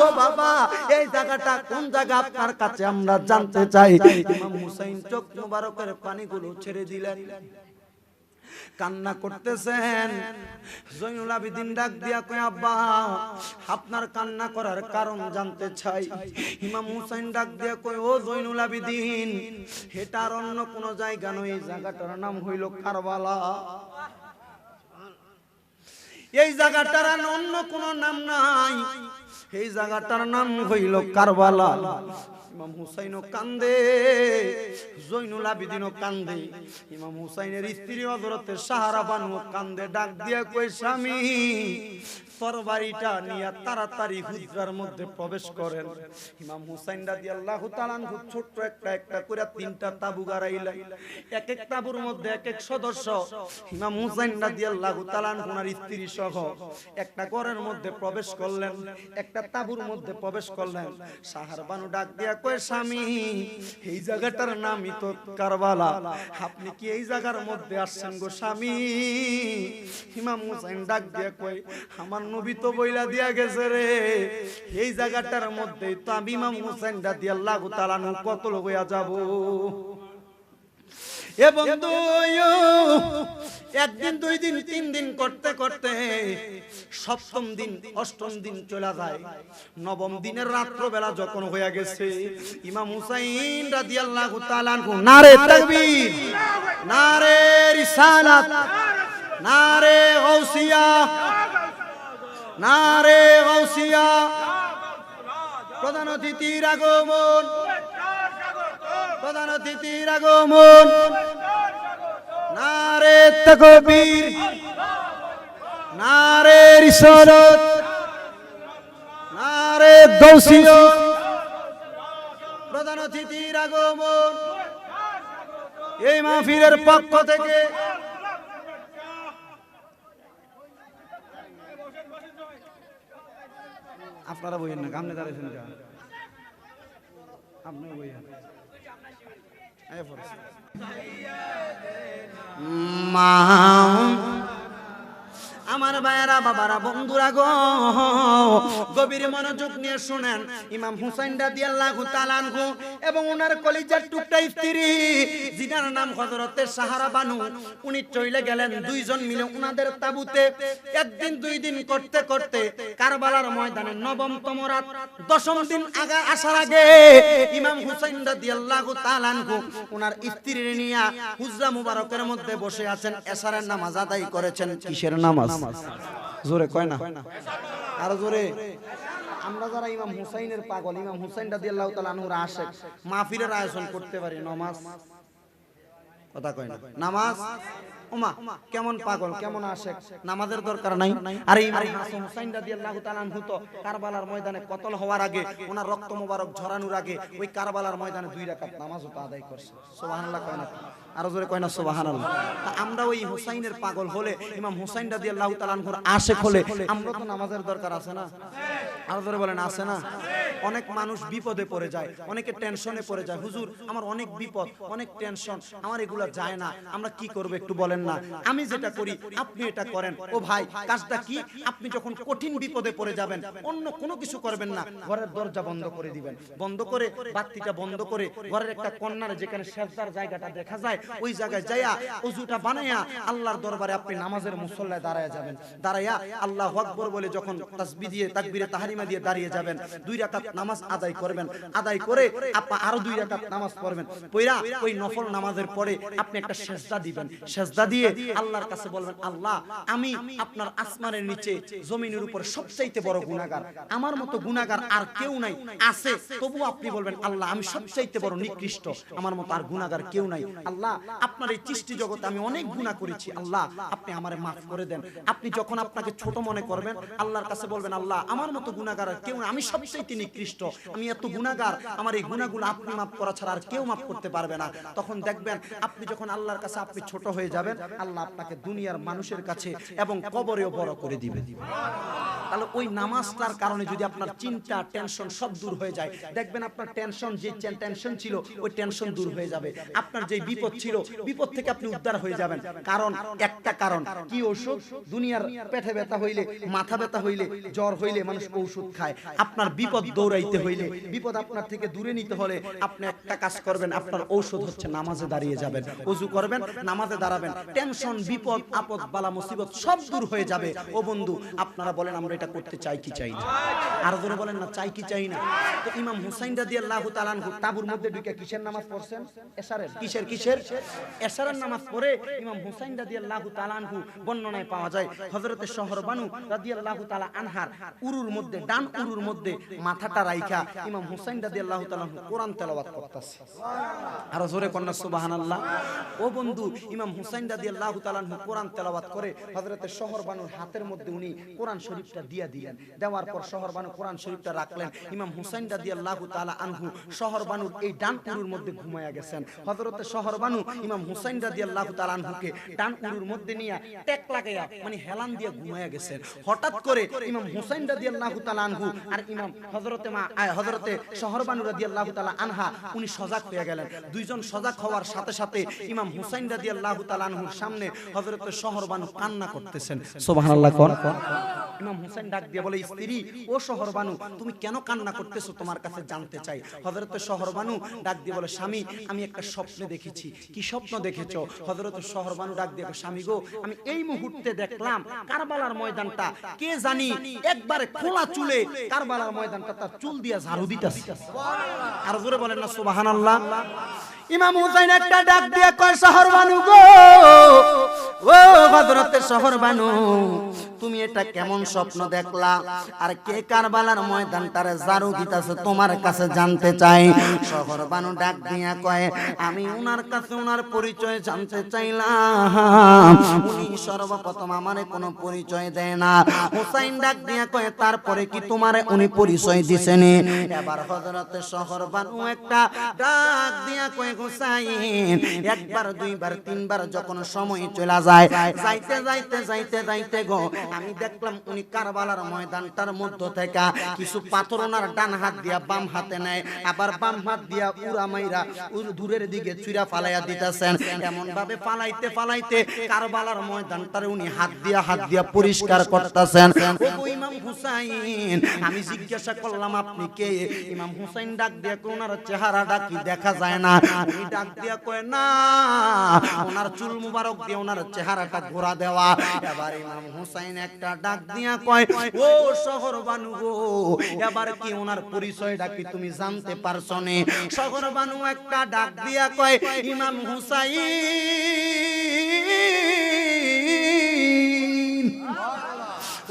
ও বাবা, এই জায়গাটা কোন জায়গা আপনার কাছে আমরা জানতে চাই। ইমাম হুসাইন চোখ মুবারকের পানিগুলো ছেড়ে দিলেন, কান্না করতেছেন। জয়নুল আবেদিন ডাক দিয়া কয়, আব্বা আপনার কান্না করার কারণ জানতে চাই। ইমাম হুসাইন ডাক দিয়া কয়, ও জয়নুল আবেদিন, এটা আর অন্য কোন জায়গা নয়, এই জায়গাটার নাম হইল কারবালা। এই জায়গাটার অন্য কোন নাম নাই, এই জায়গাটার নাম হইল কারবালা। ইমাম হুসাইনও কান্দে, জয়নুল আবেদিনও কান্দে, ইমাম হুসাইনের স্ত্রী হযরতে সাহারা বানু কান্দে। ডাক দিয়া কই, স্বামী তরবারিটা নিয়ে তাড়াতাড়ি হুজরার মধ্যে প্রবেশ করেন। ইমাম হুসাইন রাদিয়াল্লাহু তাআলা খুব ছোট্ট একটা করে তিনটা তাবু গাড়াইলেন, এক এক তাবুর মধ্যে এক এক সদস্য ইমাম হুসাইন রাদিয়াল্লাহু তাআলা ওনার স্ত্রী সহ একটা ঘরের মধ্যে প্রবেশ করলেন, একটা তাবুর মধ্যে প্রবেশ করলেন। সাহার বানু ডাক দিয়া কয়, স্বামী এই জায়গাটার নামই তো কারবালা, আপনি কি এই জায়গার মধ্যে আসছেন গো স্বামী? ইমাম হুসাইন ডাক দিয়া কয়, আমার নবী তো বইলা দিয়া গেছে রে, এই জায়গাটার মধ্যেই তো আমি ইমাম হুসাইন রাদিয়াল্লাহু তাআলা কতল হইয়া যাব। এ বন্ধু, একদিন দুই দিন তিন দিন করতে করতে সপ্তম দিন অষ্টম দিন চলে যায়। নবম দিনের রাত্র বেলা যখন হয়ে গেছে, ইমাম হুসাইন রাদিয়াল্লাহু তাআলা নারে তাকবীর, নারে রিসালাত, নারে গাউসিয়া, নারে গাউসিয়া, প্রধান অতিথির আগমন, প্রধান অতিথির আগমন, নারে তাকবীর, নারে রিসালাত, নারে গাউসিয়া, প্রধান অতিথির আগমন। এই মাহফিলের পক্ষ থেকে আপনারা বইয়েন না, কামনে দাঁড়াইছেন কেন? আপনি বইয়েন। মা আমার ভাইয়েরা, বাবারা, বন্ধুরা গো, গভীর মনোযোগ নিয়ে শুনেন। ইমাম হুসাইন রাদিয়াল্লাহু তাআলা আনহু এবং ওনার কলিজার টুকরা স্ত্রী যিনার নাম হযরতে সাহারা বানু, উনি চলে গেলেন দুইজন মিলে ওনাদের তাবুতে। একদিন দুই দিন করতে করতে কারবালার ময়দানে নবমতম রাত, দশম দিন আগা আসার আগে ইমাম হুসাইন রাদিয়াল্লাহু তাআলা আনহু ওনার স্ত্রীর নিয়ে হুজরা মুবারকের মধ্যে বসে আছেন, এশারের নামাজ আদায় করেছেন। কিসের নামাজ? জোরে কয় না, আরো জোরে। আমরা যারা ইমাম হুসাইনের পাগল, ইমাম হুসাইন রাদিয়াল্লাহু তাআলা আনহুর আশিক, মাহফিলের আয়োজন করতে পারি, নামাজ কথা কয় না, নামাজ ওমা কেমন পাগল, কেমন আশিক, নামাজের দরকার নাই। আর ইমাম হুসাইন রাদিয়াল্লাহু তাআলা আনহু তো কারবালার ময়দানে কতল হওয়ার আগে, ওনার রক্ত মোবারক ঝরানোর আগে ওই কারবালার ময়দানে 2 রাকাত নামাজও তো আদায় করছে। সুবহানাল্লাহ কয় না, আরো জোরে কয় না সুবহানাল্লাহ। আমরা ওই হুসাইনের পাগল হলে, ইমাম হুসাইন রাদিয়াল্লাহু তাআলা আনহুর আশিক হলে আমরা তো নামাজের দরকার আছে না? আরো জোরে বলেন, আছে না? অনেক মানুষ বিপদে পড়ে যায়, অনেকে টেনশনে পড়ে যায়, হুজুর আমার অনেক বিপদ, অনেক টেনশন, আমার এগুলা যায় না, আমরা কি করব একটু বলেন না। আমি যেটা করি আপনি এটা করেন। ও ভাই, কাজটা কি? আপনি যখন কঠিন বিপদে পড়ে যাবেন, অন্য কোনো কিছু করবেন না, ঘরের দরজা বন্ধ করে দিবেন, বন্ধ করে বাতিটা বন্ধ করে ঘরের একটা কর্নারে যেখানে সেজদার জায়গাটা দেখা যায় ওই জায়গায় যায়া ওযুটা বানায়া আল্লাহর দরবারে আপনি নামাজের মুসল্লায় দাঁড়ায় যাবেন। দাঁড়ায়া আল্লাহু আকবার বলে যখন তাসবিহ দিয়ে তাকবীরে তাহরিমা দিয়ে দাঁড়িয়ে যাবেন, 2 রাকাত নামাজ আদায় করবেন, আদায় করে আপনি আরো 2 রাকাত নামাজ পড়বেন, পড়া ওই নফল নামাজের পরে আপনি একটা সেজদা দিবেন, সেজদা দিয়ে আল্লাহর কাছে বলবেন, আল্লাহ আমি আপনার আসমানের নিচে জমিনের উপর সবচাইতে বড় গুনাহগার, আমার মতো গুনাহগার আর কেউ নাই, আছে তবু আপনি বলবেন আল্লাহ আমি সবচাইতে বড় নিকৃষ্ট, আমার মতো আর গুনাহগার কেউ নাই, আল্লাহ আপনার এই সৃষ্টি জগতে আমি অনেক গুনাহ করেছি, আল্লাহ আপনি আমারে maaf করে দেন। আপনি যখন আপনাকে ছোট মনে করবেন আল্লাহর কাছে বলবেন আল্লাহ আমার মতো গুনাহগার আর কেউ নাই, আমি সবচাইতে নিকৃষ্ট, আমি এত গুনাহগার, আমার এই গুনাহগুলো আপনি maaf করা ছাড়া আর কেউ maaf করতে পারবে না। তখন দেখবেন আপনি যখন আল্লাহর কাছে আপনি ছোট হয়ে যাবেন, আল্লাহ আপনাকে দুনিয়ার মানুষের কাছে এবং কবরেও বড় করে দিবে। তাহলে ওই নামাজটার কারণে যদি আপনার চিন্তা টেনশন সব দূর হয়ে যায়, দেখবেন আপনার টেনশন যে টেনশন ছিল ওই টেনশন দূর হয়ে যাবে, আপনার যে বিপদ ছিল বিপদ থেকে আপনি উদ্ধার হয়ে যাবেন। কারণ একটা কারণ কি, ওষুধ, দুনিয়ার পেটে ব্যথা হইলে, মাথা ব্যথা হইলে, জ্বর হইলে মানুষ ঔষধ খায়, আপনার বিপদ দৌড়াইতে হইলে, বিপদ আপনার থেকে দূরে নিতে হলে আপনি একটা কাজ করবেন, আপনার ঔষধ হচ্ছে নামাজে দাঁড়িয়ে যাবেন, ওযু করবেন, নামাজে দাঁড়াবেন, টেনশন বিপদ আপদ বালা মুসিবত সব দূর হয়ে যাবে। ও বন্ধু আপনারা বলেন আমরা এটা করতে চাই কি চাই না? আর জোরে বলেন না, চাই কি চাই না? তো ইমাম হুসাইন রাদিয়াল্লাহু তাআলা আনহু তাবুর মধ্যে ঢুকে কিসের নামাজ পড়ছেন? এশারের। কিসের এশারের নামাজ পড়ে ইমাম হুসাইন রাদিয়াল্লাহু তাআলা আনহু বর্ণনায় পাওয়া যায় হযরতে শহরবানু রাদিয়াল্লাহু তাআলা আনহার উরুর মধ্যে, ডান উরুর মধ্যে মাথাটা রাইখা ইমাম হুসাইন রাদিয়াল্লাহু তাআলা আনহু কোরআন তেলাওয়াত করতেছে। আর জোরে কন্না সুবহানাল্লাহ। ও বন্ধু ইমাম হুসাইন রাদিয়াল্লাহু তাআলা আনহু কোরআন তেলাওয়াত করে হযরতে শহরবানুর হাতের মধ্যে উনি কোরআন শরীফটা দিয়ে দিলেন, দেওয়ার পর শহরবানু কোরআন শরীফটা রাখলেন, ইমাম হুসাইন রাদিয়াল্লাহু তাআলা আনহু শহরবানুর এই ডান উরুর মধ্যে ঘুমায়া গেছেন। হযরতে শহরবানু ইমাম হুসাইন রাদিয়াল্লাহু তাআলা আনহুকে ডান উরুর মধ্যে নিয়ে টেক লাগায়া মানে হেলান দিয়ে ঘুমায়া গেছেন। হঠাৎ করে ইমাম হুসাইন রাদিয়াল্লাহু তাআলা আনহু আর ইমাম হযরতে শহরবানু রাদিয়াল্লাহু তাআলা আনহা উনি সজাগ হয়ে গেলেন। দুইজন সজাগ হওয়ার সাথে সাথে ইমাম হুসাইন রাদিয়াল্লাহু তাআলা আনহুর সামনে হযরতে শহরবানু কান্না করতেছেন। সুবহানাল্লাহ। ইমাম হুসাইন ডাক দিয়ে বলে, স্ত্রী ও শহরবানু তুমি কেন কান্না করতেছো, তোমার কাছে জানতে চাই। হযরতে শহরবানু ডাক দিয়ে বলে, স্বামী আমি একটা স্বপ্ন দেখেছি। কি স্বপ্ন দেখেছো? হযরতে শহরবানু ডাক দিয়ে বলে, স্বামী গো আমি এই মুহূর্তে দেখলাম কারবালার ময়দানটা কে জানি একবারে খোলা চুলে কারবালার ময়দানটা তার চুল দিয়ে ঝাড়ু দিতেছে। আর জোরে বলেন না সুবহানাল্লাহ। ইমাম হুসাইন একটা ডাক দিয়ে কয়, শহরবানু গো, ও হযরতে শহরবানু তুমি এটা কেমন স্বপ্ন দেখলা, আর কে কারবালার ময়দানটারে ঝাড়ু দিতেছে তোমার কাছে জানতে চাই। শহরবানু ডাক দিয়া কয়, আমি উনার কাছে উনার পরিচয় জানতে চাইলাম, উনি সর্বপ্রথম আমারে কোনো পরিচয় দেয় না। হুসাইন ডাক দিয়া কয়, তারপরে কি তোমারে উনি পরিচয় দিছেনি? এবার হযরতে শহরবানু একটা ডাক দিয়া কয়, হুসাইন একবার দুইবার তিনবার যখন সময় চলে যায়, যাইতে যাইতে যাইতে যাইতে গো আমি দেখলাম উনি কারবালার ময়দানটার মধ্য থেকে কিছু পাথর ওনার ডান হাত দিয়া বাম হাতে নেয়, আবার বাম হাত দিয়া উড়া মাইরা দূরের দিকে চুরা ফালাইয়া দিতেছেন। এমন ভাবে ফালাইতে ফালাইতে কারবালার ময়দানটার উনি হাত দিয়া পরিষ্কার করতেছেন। ও ইমাম হুসাইন আমি জিজ্ঞাসা করলাম আপনি কে? ইমাম হুসাইন ডাক দিয়া কয়, ওনার চেহারাটা কি দেখা যায় না? উনি ডাক দিয়া কয়, না ওনার চুল মুবারক দিয়ে ওনার চেহারাটা ঘোরা দেওয়া। এবার ইমাম হুসাইন একটা ডাক দিয়া কয়, ও শহরবানু গো এবার কি ওনার পরিচয়টা কি তুমি জানতে পারছো নে? শহরবানু একটা ডাক দিয়া কয়, ইমাম হুসাইন,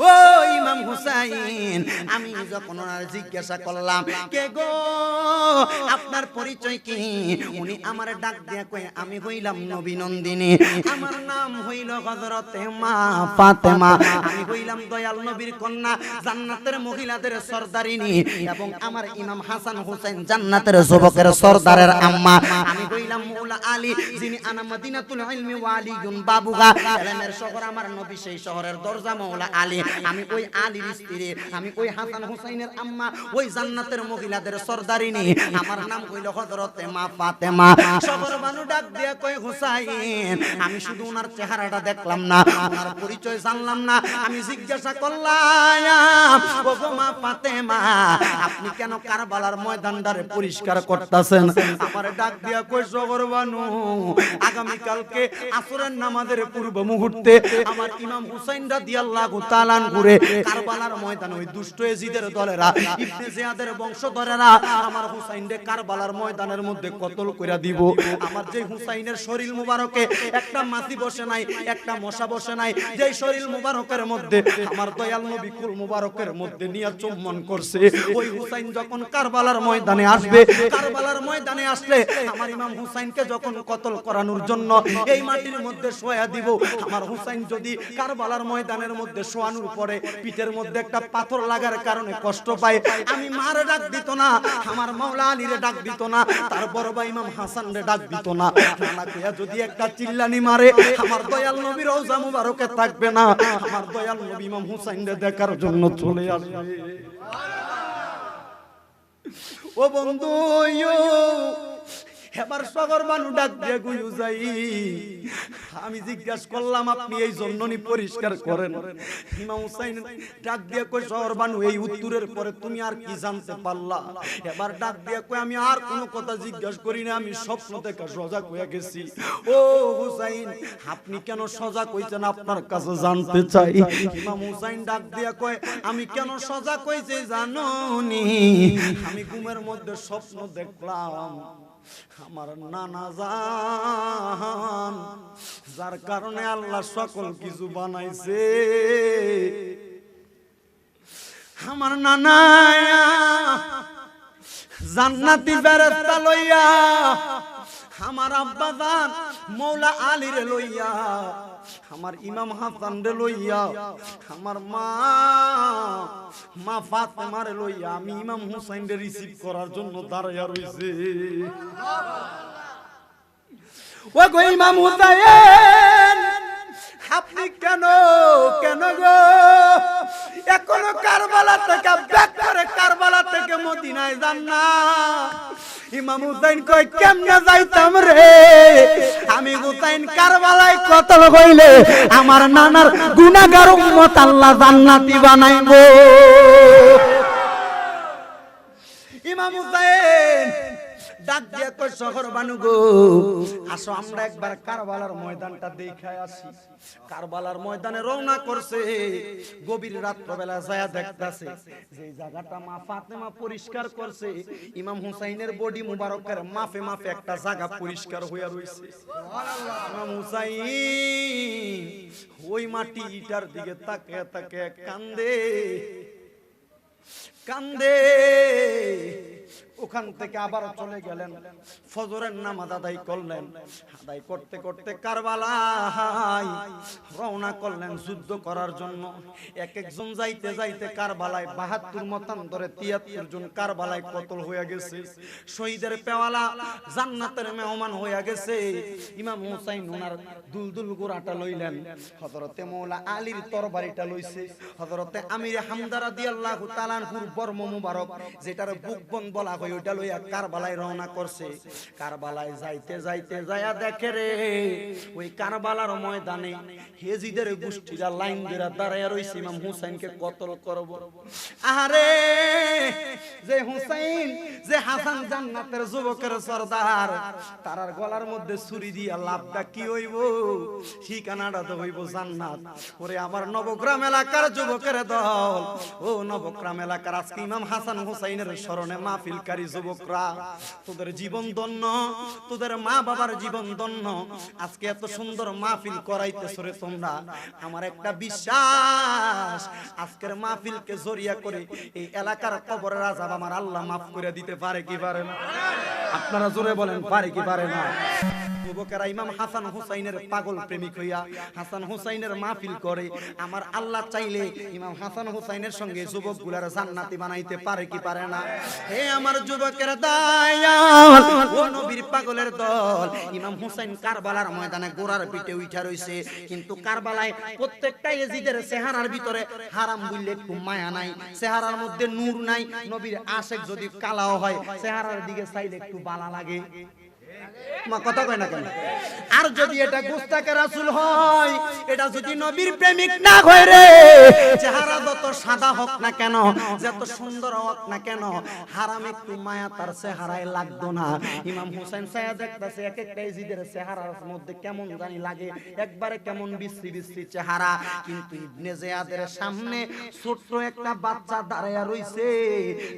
ও ইমাম হুসাইন আমি যখন ওনার জিজ্ঞাসা করলাম কে গো আপনার পরিচয় কি, উনি আমার ডাক দিয়া কয়, আমি হইলাম নবী নন্দিনী, আমার নাম হইল হযরতে মা ফাতেমা, আমি হইলাম দয়াল নবীর কন্যা, জান্নাতের মহিলাদের সরদারিনী, এবং আমার ইমাম হাসান হুসাইন জান্নাতের যুবকের সরদারের আম্মা, আমি হইলাম মাওলা আলী, যিনি আনা মদিনাতুল ইলমি ওয়া আলিয়ুন বাবুহা, ইলমের শহর আমার নবী সেই শহরের দরজা মাওলা আলী, আমি ওই আলীর স্ত্রী, আমি ওই হাসান হুসাইনের আম্মা, ওই জান্নাতের মহিলাদের সরদারিনী, আমার নাম হইল হযরতে মা ফাতেমা। শহরবানু ডাক দিয়া কয়, হুসাইন আমি শুধু ওনার চেহারাটা দেখলাম না, ওনার পরিচয় জানলাম না, আমি জিজ্ঞাসা করলাম ওগো মা ফাতেমা আপনি কেন কারবালার ময়দানটারে পরিষ্কার করতেছেন? আমারে ডাক দিয়া কই সগর বানু আগামী কালকে আসরের নামাজের পূর্ব মুহূর্তে আমার ইমাম হুসাইন রাদিয়াল্লাহু তাআলা আনহুরে কারবালার ময়দানে ওই দুষ্ট এজিদের দলেরা ইবনে জিয়াদের বংশধরেরা আমার হুসাইনকে কারবালার ময়দানের মধ্যে কতল কইরা দিব। আমার যে হুসাইনের শরীর মুবারকে একটা মাছি বসে নাই, একটা মশা বসে নাই, যেই শরীর মুবারকের মধ্যে আমার দয়াল নবী কুল মুবারকের মধ্যে নিয়ে চুম্বন করছে, ওই হুসাইন যখন কারবালার ময়দানে আসবে, কারবালার ময়দানে আসলে আমার ইমাম হুসাইনকে যখন কতল করানোর জন্য এই মাটির মধ্যে শোয়া দিব, আমার হুসাইন যদি কারবালার ময়দানের মধ্যে শোয়ানোর পরে পিঠের মধ্যে একটা পাথর লাগার কারণে কষ্ট পায়, আমি মারে ডাক দিত না, আমার মাওলা আলীরে ডাক দিত না, তার বড় ভাই ইমাম হাসান রে ডাক দিত না, নানা কইয়া যদি একটা চিল্লানি মারে আমার দয়াল নবীর রওজা মুবারকে থাকবে না, আমার দয়াল নবী ইমাম হুসাইন রে দেখার জন্য চলে আসবে। ও বন্ধু এবার সগর বানু ডাক দিয়ে গুয়ু যাই, আমি জিজ্ঞাসা করলাম আপনি এই জন্যনি পরিষ্কার করেন? ইমাম হুসাইন ডাক দিয়ে কই সগর বানু এই উত্তরের পরে তুমি আর কি জানতে পারলা? এবার ডাক দিয়ে কই আমি আর কোনো কথা জিজ্ঞাসা করি না, আমি স্বপ্ন থেকে সজাগ হয়ে গেছি। ও হুসাইন আপনি কেন সজাগ হইছেন আপনার কাছে জানতে চাই। ইমাম হুসাইন ডাক দিয়ে কয় আমি কেন সজাগ হইছি জানোনি? আমি ঘুমের মধ্যে স্বপ্ন দেখলাম আমার নানা জান যার কারণে আল্লাহ সকল কিছু বানাইছে, আমার নানা জান্নাতি ফেরেশতা লইয়া আমার আব্বা জান মৌলা আলী রে লইয়া আমার ইমাম হাসান রে লইয়া আমার মা ফাতেমা রে লইয়া আমি ইমাম হুসাইন রে রিসিভ করার জন্য দাঁড়াইয়া রইছে। ও গো ইমাম হুসাইন আপনি কেন গো এখনো কারবালা থেকে ব্যাক করে কারবালা থেকে মদিনায় যান না? ইমাম হুসাইন কয় কেমনে যাইতাম রে, আমি হুসাইন কারবালায় কতল হইলে আমার নানার গুনাহগার উম্মত আল্লাহ জান্নাতি বানাইবো। ইমাম হুসাইন ডাক দিয়া কই শহর বানু গো আসো আমরা একবার কারবালার ময়দানটা দেখায় আসি। কারবালার ময়দানে রওনা করছে, গভীর রাত্রবেলা যায় দেখতাছে যে জায়গাটা মা ফাতেমা পরিষ্কার করছে, ইমাম হুসাইনের বডি মুবারকের মাফে মাফে একটা জায়গা পরিষ্কার হইয়া রইছে। সুবহানাল্লাহ। ইমাম হুসাইন ওই মাটি ইটার দিকে তাকিয়ে তাকিয়ে কান্দে। ওখান থেকে আবার চলে গেলেন, ফজরের নামাজ আদায় করলেন, আদায় করতে করতে কারবালায় রওনা করলেন যুদ্ধ করার জন্য। এক একজন যাইতে যাইতে কারবালায় ৭২ মতান্তরে ৭৩ জন কারবালায় কতল হয়ে গেছে। শহীদের পেওয়ালা জান্নাতের মেহমান হয়ে গেছে। ইমাম হুসাইন ওনার দুলদুল গোরাটা লইলেন, হযরতে মৌলা আলীর তরবারিটা লইছে, হযরতে আমির হামদা রাদিয়াল্লাহু তাআলা আনহুর বর্ম মুবারক যেটার বুকবন বলা হয় ওইটা লইয়া কারবালায় রওনা করছে। কারবালায় যাইতে যাইতে যায়া দেখে রে ওই কারবালার ময়দানে হেজিদের গোষ্ঠীরা লাইন ধরে দাঁড়ায়া রইছে ইমাম হুসাইনকে কতল করব। আরে যে হুসাইন যে হাসান জান্নাতের যুবকের সরদার, তারার গলার মধ্যে ছুরি দিয়া লাভটা কি হইব? ঠিকানাটা তো হইব জান্নাত। ওরে আমার নবগ্রাম এলাকার যুবকের দল, ও নবগ্রাম এলাকার আজকে ইমাম হাসান হুসাইনের স্মরণে মাহফিলকারী যুবকরা, তোদের জীবন ধন্য, তোদের মা বাবার জীবন ধন্য। আজকে এত সুন্দর মাহফিল করাইতেছ রে তোমরা। আমার একটা বিশ্বাস আজকের মাহফিলকে জরিয়া করে এই এলাকার কবরের আযাব আমার আল্লাহ মাফ করে দিতে পারে কি পারে না? আপনারা জোরে বলেন পারে কি পারে না? যুবকেরা ইমাম হাসান হুসাইনের পাগল প্রেমিক হইয়া হাসান হুসাইনের মাহফিল করে। আমার আল্লাহ চাইলে ইমাম হাসান হুসাইনের সঙ্গে যুবকগুলার জান্নাতি বানাইতে পারে কি পারে না? হে আমার যুবকের দয়াল, ও নবীর পাগলের দল, ইমাম হুসাইন কারবালার ময়দানে গোরার পিঠে উঠা রইছে, কিন্তু কারবালায় প্রত্যেকটা এজিদের চেহারার ভিতরে হারাম বললে একটু মায়া নাই, চেহারার মধ্যে নূর নাই। নবীর আশেক যদি কালাও হয় চেহারার দিকে চাইলে একটু বালা লাগে। মা কথা কয় না কেন? আর যদি এটা গুস্তাকে রাসূল হয়, এটা যদি নবীর প্রেমিক না হয় রে, চেহারা যত সাদা হোক না কেন, যত সুন্দর হোক না কেন, হারাম একটু মায়া তার চেহারায় লাগতো না। ইমাম হুসাইন ছায়া দেখতেছে এক একটা ইজিদের চেহারার মধ্যে কেমন জানি লাগে, একবারে কেমন বিশ্রী বিশ্রী চেহারা। কিন্তু ইবনে জিয়াদের সামনে ছোট্ট একটা বাচ্চা দাঁড়ায়া রইছে,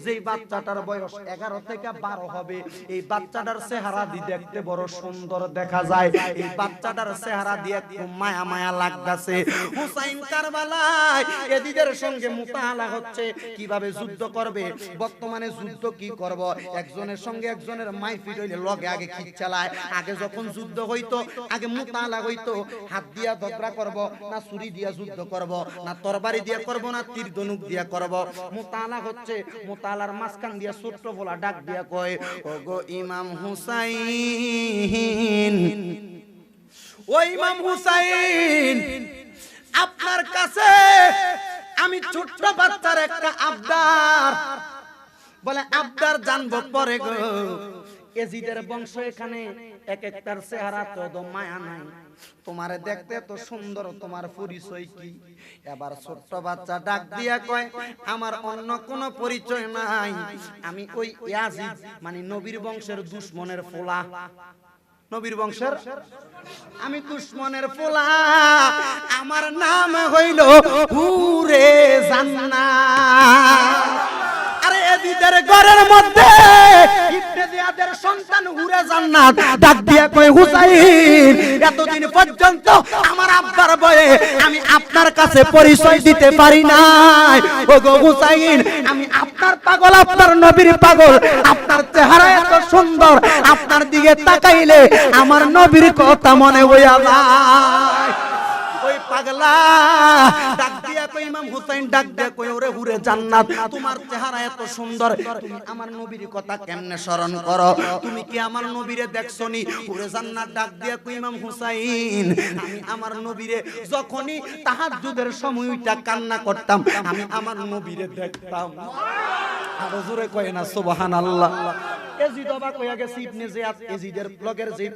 যেই বাচ্চাটার বয়স 11 থেকে 12 হবে। এই বাচ্চাটার চেহারা দি দেখতে বড় সুন্দর দেখা যায়, এই বাচ্চাটার চেহারা দিয়ে একটু মায়া মায়া লাগতাছে। হুসাইন কারবালায় এদিদের সঙ্গে মুতালা হচ্ছে কিভাবে যুদ্ধ করবে। বর্তমানে যুদ্ধ কি করব, একজনের সঙ্গে একজনের মাইফিট হইলে লগে আগে কি চালায়। আগে যখন যুদ্ধ হইতো, আগে মুতালা হইতো, হাত দিয়া ঝগড়া করব না ছুরি দিয়া যুদ্ধ করব, না তরবারি দিয়া করব, না তীর ধনুক দিয়া করব। মুতালা হচ্ছে, মুতালার মাঝখান দিয়া ছোট্ট বলা ডাক দিয়া কয়, ওগো ইমাম হুসাইন, ও ইমাম হুসাইন, আপনার কাছে আমি ছোট্ট বাচ্চার একটা আবদার, বলে আবদার জানবো পরে গো। এজিদের বংশ এখানে এক একটার চেহারা তো মায়া নাই, তোমারে দেখতে এত সুন্দর, তোমার পরিচয় কি? এবার ছোট্ট বাচ্চা ডাক দিয়া কয়, আমার অন্য কোনো পরিচয় নাই, আমি ওই ইয়াজিদ মানে নবীর বংশের দুশমনের ফোলা, নবীর বংশের আমি দুশমনের ফোলা, আমার নাম হইল হুরে জান্নাত। আরে এদিদের ঘরের মধ্যে ইবনে জিয়াদের সন্তান হুরে জান্নাত ডাক দিয়া কয়, হুসাইন, এতদিন পর্যন্ত আমার আব্বার বয়ে আমি আপনার কাছে পরিচয় দিতে পারি নাই। ওগো হুসাইন, আমি আপনার পাগল, আপনার নবীর পাগল, আপনার চেহারা এত সুন্দর, আপনার দিকে তাকাইলে আমার নবীর কথা মনে হইয়া যায়। ওই পাগলা ডাক দিয়া কই, ইমাম হুসাইন ডাক দিয়া কই, ওরে হুরে জান্নাত, তোমার চেহারা এত সুন্দর, তুমি আমার নবীর কথা কেমনে স্মরণ করো? তুমি কি আমার নবীরে দেখছনি? হুরে জান্নাত ডাক দিয়া কই, ইমাম হুসাইন, আমি আমার নবীরে যখনই তাহাজ্জুদের সময়টা কান্না করতাম, আমি আমার নবীরে দেখতাম। আর জোরে কয় না সুবহানাল্লাহ। এজিদ অবাক হইয়া গেছে, ইবনে জিয়াদ এজিদের ব্লগের যে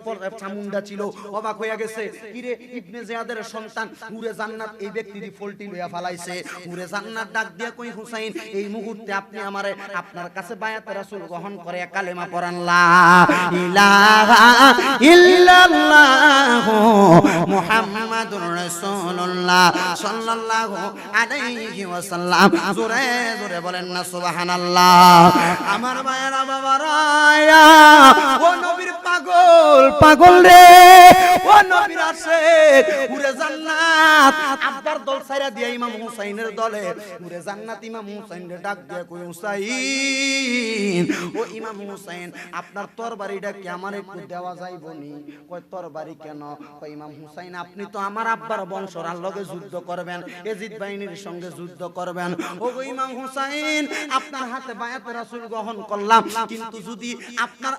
চামুন্ডা ছিল অবাক হইয়া গেছে, কিরে ইবনে জিয়াদের সন্তান হুরে জান্নাত এই ব্যক্তির ফলটি লইয়া ফালাইছে। হুরে জান্নাত ডাক দিয়া কই, হুসাইন, এই মুহূর্তে আপনি আমারে আপনার কাছে বায়াতে রাসূল গ্রহণ করে কালেমা পড়ান, লা ইলাহা ইল্লাল্লাহ মুহাম্মাদুর রাসূলুল্লাহ সাল্লাল্লাহু আলাইহি ওয়াসাল্লাম। জোরে জোরে বলেন না সুবহানাল্লাহ। আমার ভাইরা বাবারা, ও নবীর পাগল, পাগল রে, ও নবীর আশিক, হুরে জান্নাত আব্বার দল ছাইরা দিয়া ইমাম হুসাইনের দলে হুরে জান্নাত ইমাম হুসাইনের ডাক দিয়া কই, হুসাইন, ও ইমাম হুসাইন, আপনার তরবারিটা কি আমার একটু দেওয়া যাইবনি? কয় তরবারি কেন? কয় ইমাম হুসাইন, আপনি তো আমার আব্বার বংশর লগে যুদ্ধ করবেন, এজিদ বাহিনীর সঙ্গে যুদ্ধ করবেন। ও ইমাম হুসাইন, আপনার হাতে বায়াত রাসূল গ্রহণ করলাম, কিন্তু যদি আপনার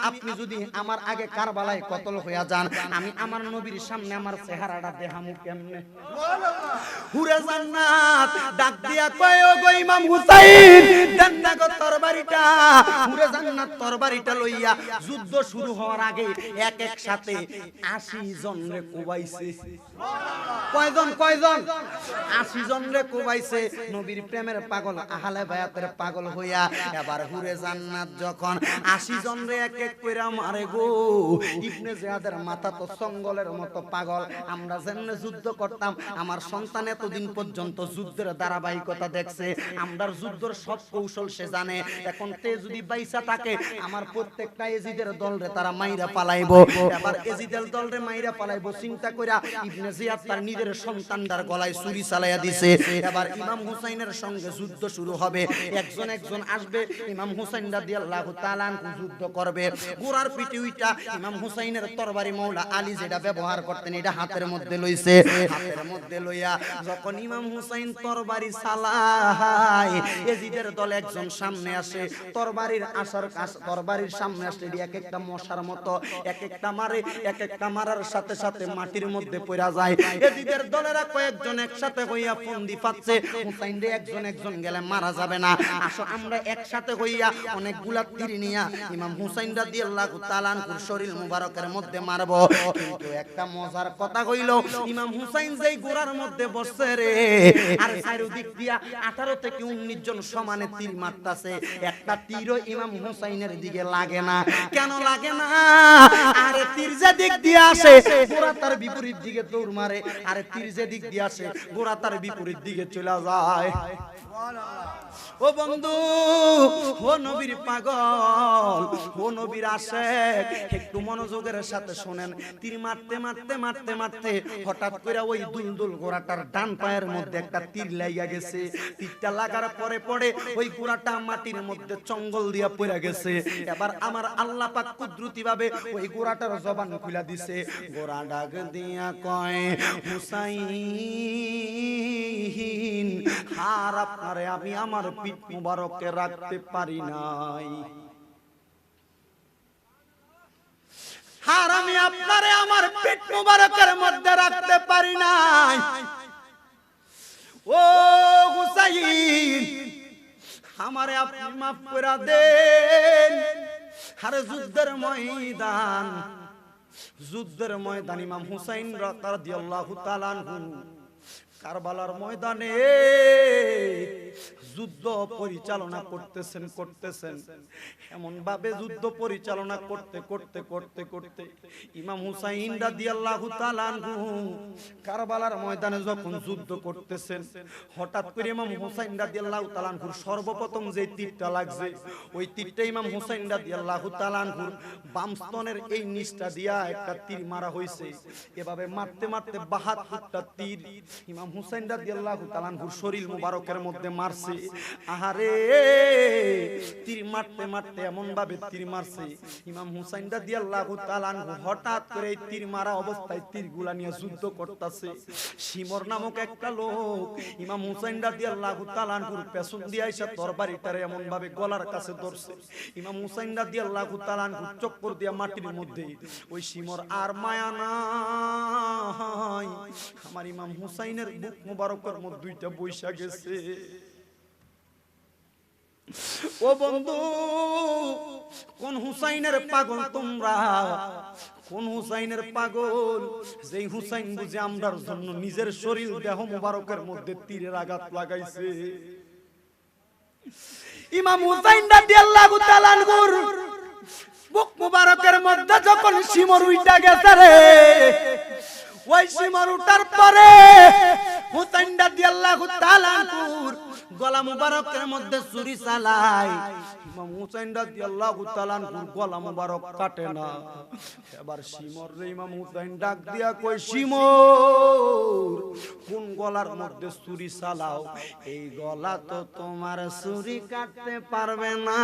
আপনি যদি আমার আগে কারবালায় কতল হইয়া যান, আমি আমার নবীর সামনে আমার চেহারাটা দেখামু কেমনে? হুরে জান্নাত ডাক দিয়া কয়, ও গো ইমাম হুসাইন, দেন না গো তরবারিটা। হুরে জান্নাত তরবারিটা লইয়া যুদ্ধ শুরু হওয়ার আগে এক এক সাথে 80 জন রে কোবাইছে। কয়জন? 80 জন রে কোবাইছে। নবীর প্রেমের পাগল, আহলে বায়াতের পাগল হইয়া এবার হুরে জান্নাত যখন 80 জন রে এক এক কইরা মারে গো, ইবনে জিয়াদের মাথা তো সঙ্গলের মতো পাগল। আমরা যেমনে যুদ্ধ করতাম, আমার সন্তান এতদিন পর্যন্ত যুদ্ধের ধারাবাহিকতা দেখছে, আমরার যুদ্ধের সব কৌশল সে জানে। এখন তে যদি বাইসা থাকে, আমার প্রত্যেকটা এজিদের দলরে তারা মাইরা পালাইবো। এবার এজিদের দলরে মাইরা পালাইবো চিন্তা কইরা ইবনে জিয়াদ তার নিজের সন্তানদার গলায় ছুরি চালাইয়া দিছে। এবার ইমাম হুসাইনের সঙ্গে যুদ্ধ শুরু হবে, একজন একজন আসবে, ইমাম হুসাইন রাদিয়াল্লাহু তাআলা আনহু যুদ্ধ করবে। ঘোড়ার পিঠে উইটা ইমাম হুসাইনের তরবারি মাওলা আলী যেটা ব্যবহার করতেন, এটা হাতের মধ্যে লইছে। হাতের মধ্যে লইয়া যখন ইমাম হুসাইন তরবারি চালায়, এজিদের দলে একজন যখন সামনে আসে তরবারির তরবারির সামনে আসলে এক একটা মশার মতো এক একটা মারে, এক একটা মারার সাথে সাথে মাটির মধ্যে পড়া যায়। এদিকের দলেরা কয়েকজন একসাথে হইয়া ফন্দি পাচ্ছে, হুসাইন রে একজন একজন গেলে মারা যাবে না, আসো আমরা একসাথে হইয়া অনেকগুলা তীর নিয়া ইমাম হুসাইন রাদিয়াল্লাহু তাআলা আনহুর শরীর মুবারকের মধ্যে মারব। কিন্তু একটা মজার কথা কইল, ইমাম হুসাইন যেই গোরার মধ্যে বসছে রে, আর চারিদিক দিয়া 18 থেকে 19 জন সমানে তীর মারতাছে, একটা তীরও ইমাম হুসাইনের দিকে লাগে না। কেন লাগে না? আরে তীর যে দিক দিয়ে আসে গোরা তার বিপরীত দিকে দৌড় মারে, আরে তীর যে দিক দিয়ে আসে গোরা তার বিপরীত দিকে চলে যায়। ও বন্ধু, ও নবীর পাগল, ও নবীর আশেক, একটু মনোযোগের সাথে শুনেন। তীর মারতে মারতে মারতে মারতে হঠাৎ করে ওই দুলদুল ঘোড়াটার ডান পায়ের মধ্যে একটা তীর লাগিয়া গেছে। তীরটা লাগার পরে পরে ওই ঘোড়াটা মাটির মধ্যে চঙ্গল দিয়া পড়ে গেছে। এবার আমার আল্লাহ পাক কুদরতি ভাবে ওই ঘোড়াটার জবান খুলে দিছে। ঘোড়া ডাক দিয়া কয়, হুসাইন, আর আপনারে আমি আমার পিঠ মুবারকে রাখতে পারি নাই, আর আমি আপনারে আমার পিঠ মুবারকের মধ্যে রাখতে পারি নাই। ও হুসাইন, আমারে আপনি মাফ করে দেন। আরে যুদ্ধের ময়দান ইমাম হুসাইন রাদিয়াল্লাহু তাআলা আনহু কারবালার ময়দানে যুদ্ধ পরিচালনা করতেছেন। এমন ভাবে যুদ্ধ পরিচালনা করতে করতে করতে করতে ইমাম হুসাইন রাদিয়াল্লাহু তাআলা আনহু কারবালার ময়দানে যখন যুদ্ধ করতেছেন, হঠাৎ করে ইমাম হুসাইন রাদিয়াল্লাহু তাআলা আনহুর সর্বপ্রথম যে তীরটা লাগছে, ওই তীরটা ইমাম হুসাইন রাদিয়াল্লাহু তাআলা আনহুর বাম স্তনের এই নিচটা দিয়া একটা তীর মারা হইছে। এভাবে মারতে মারতে 72টা তীর ইমাম হুসাইন রাদিয়াল্লাহু তাআলা আনহুর শরীর মুবারকের মধ্যে মারছে। আহারে, তীর মারতে মারতে এমন ভাবে তীর মারছে, ইমাম হুসাইন রাদিয়াল্লাহু তাআলা আনহু হঠাৎ করে এই তীর মারা অবস্থায় তীরগুলা নিয়ে যুদ্ধ করতেছে। শিমর নামক একটা লোক ইমাম হুসাইন রাদিয়াল্লাহু তাআলা আনহুর পেছন দিয়ে আইসা তরবারিটারে এমন ভাবে গলার কাছে ধরছে। ইমাম হুসাইন রাদিয়াল্লাহু তাআলা আনহু চক্কর দিয়া মাটির মধ্যে, ওই শিমর আর মায়া নাই, আমার ইমাম হুসাইনের বুক মুবারকের মধ্যে দুইটা বৈশা গেছে। ও বন্ধু, কোন হুসাইনের পাগল তোমরা? কোন হুসাইনের পাগল? যেই হুসাইন বুঝে আমরার জন্য নিজের শরীর দেহ মুবারকের মধ্যে তীরের আঘাত লাগাইছে। ইমাম হুসাইন রাদিয়াল্লাহু তাআলা আনহুর বুক মুবারকের মধ্যে যখন শিমর উইটা গেছে রে, ওই শিমর উঠার পরে হুসাইন রাদিয়াল্লাহু তাআলা আনহুর গলা মুবারকের মধ্যে ছুরি চালায়। ইমাম হুসাইন রাদিয়াল্লাহু তাআলা আনহুর গলা মুবারক কাটে না। এবার শিমর রে ইমাম হুসাইন ডাক দিয়া কই, শিমর, কোন গলার মধ্যে ছুরি চালাও? এই গলা তো তোমার ছুরি কাটতে পারবে না।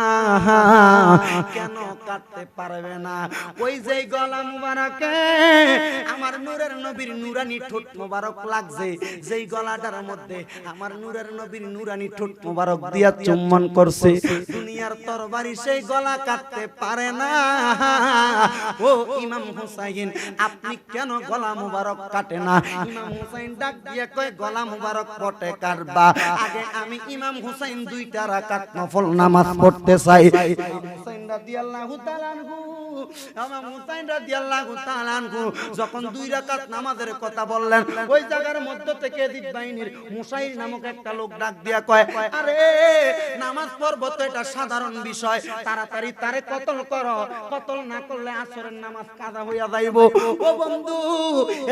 কেন কাটতে পারবে না? ওই যে গলা মুবারকে আমার নূরের নবীর নূরানি ঠোঁট মুবারক লাগছে, যেই গলাটার মধ্যে আমার নূরের নবীর নূরানি ঠোঁট মুবারক দিয়া চুম্বন করছে, দুনিয়ার তরবারি সেই গলা কাটতে পারে না। ও ইমাম হুসাইন, আপনি কেন গলা মুবারক কাটে না? ইমাম হুসাইন ডাক দিয়ে কয়, গলা মুবারক পটে কাটবা, আগে আমি ইমাম হুসাইন 2টা রাকাত নফল নামাজ পড়তে চাই। ইমাম হুসাইন রাদিয়াল্লাহু তাআলা আনহু, ইমাম হুসাইন রাদিয়াল্লাহু তাআলা আনহু যখন 2 রাকাত নামাজের কথা বললেন, ওই জায়গার মধ্য থেকে এদিক বাহিনীর মুসাইর নামক একটা লোক ডাক দিয়া কয়, আরে নামাজ পড়ব তো এটা সাধারণ বিষয়, তাড়াতাড়ি তারে কতল করো, কতল না করলে আসরের নামাজ কাজা হইয়া যাইব। ও বন্ধু,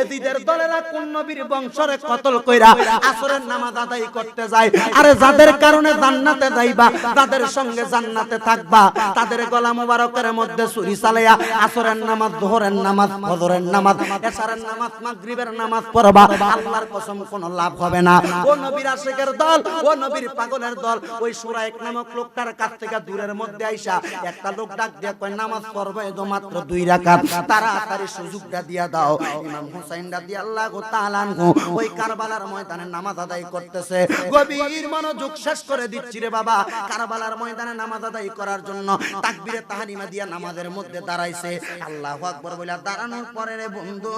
এদিদের দলেরা কোন নবীর বংশরে কতল কইরা আসরের নামাজ আদায় করতে যায়। আরে যাদের কারণে জান্নাতে যাইবা, যাদের সঙ্গে জান্নাতে থাকবা, তাদের গলা মুবারকের মধ্যে ছুরি চালাইয়া আসরের নামাজ, যোহরের নামাজ, ফজরের নামাজ, এশারের নামাজ, মাগরিবের নামাজ পড়বা, আল্লাহর কসম কোনো লাভ হবে না। ও নবীর আশিকের দল, ও নবীর পাগলের দল ওই সুরাইক নামক লোকটার কাছ থেকে দূরের মধ্যে আইসা একটা লোক ডাক দিয়া কয় নামাজ পড়বে তো মাত্র 2 রাকাত, তাড়াতাড়ি সুযোগটা দিয়া দাও। ইমাম হুসাইন রাদিয়াল্লাহু তাআলা আনহু ওই কারবালার ময়দানে নামাজ আদায় করতেছে, গভীর মনোযোগ শেষ করে দিচ্ছি রে বাবা। কারবালার ময়দানে নামাজ আদায় করার জন্য তাকবীরে তাহরিমা দিয়া নামাজের মধ্যে দাঁড়াইছে। আল্লাহু আকবার বলে দাঁড়ানোর পরে রে বন্ধু,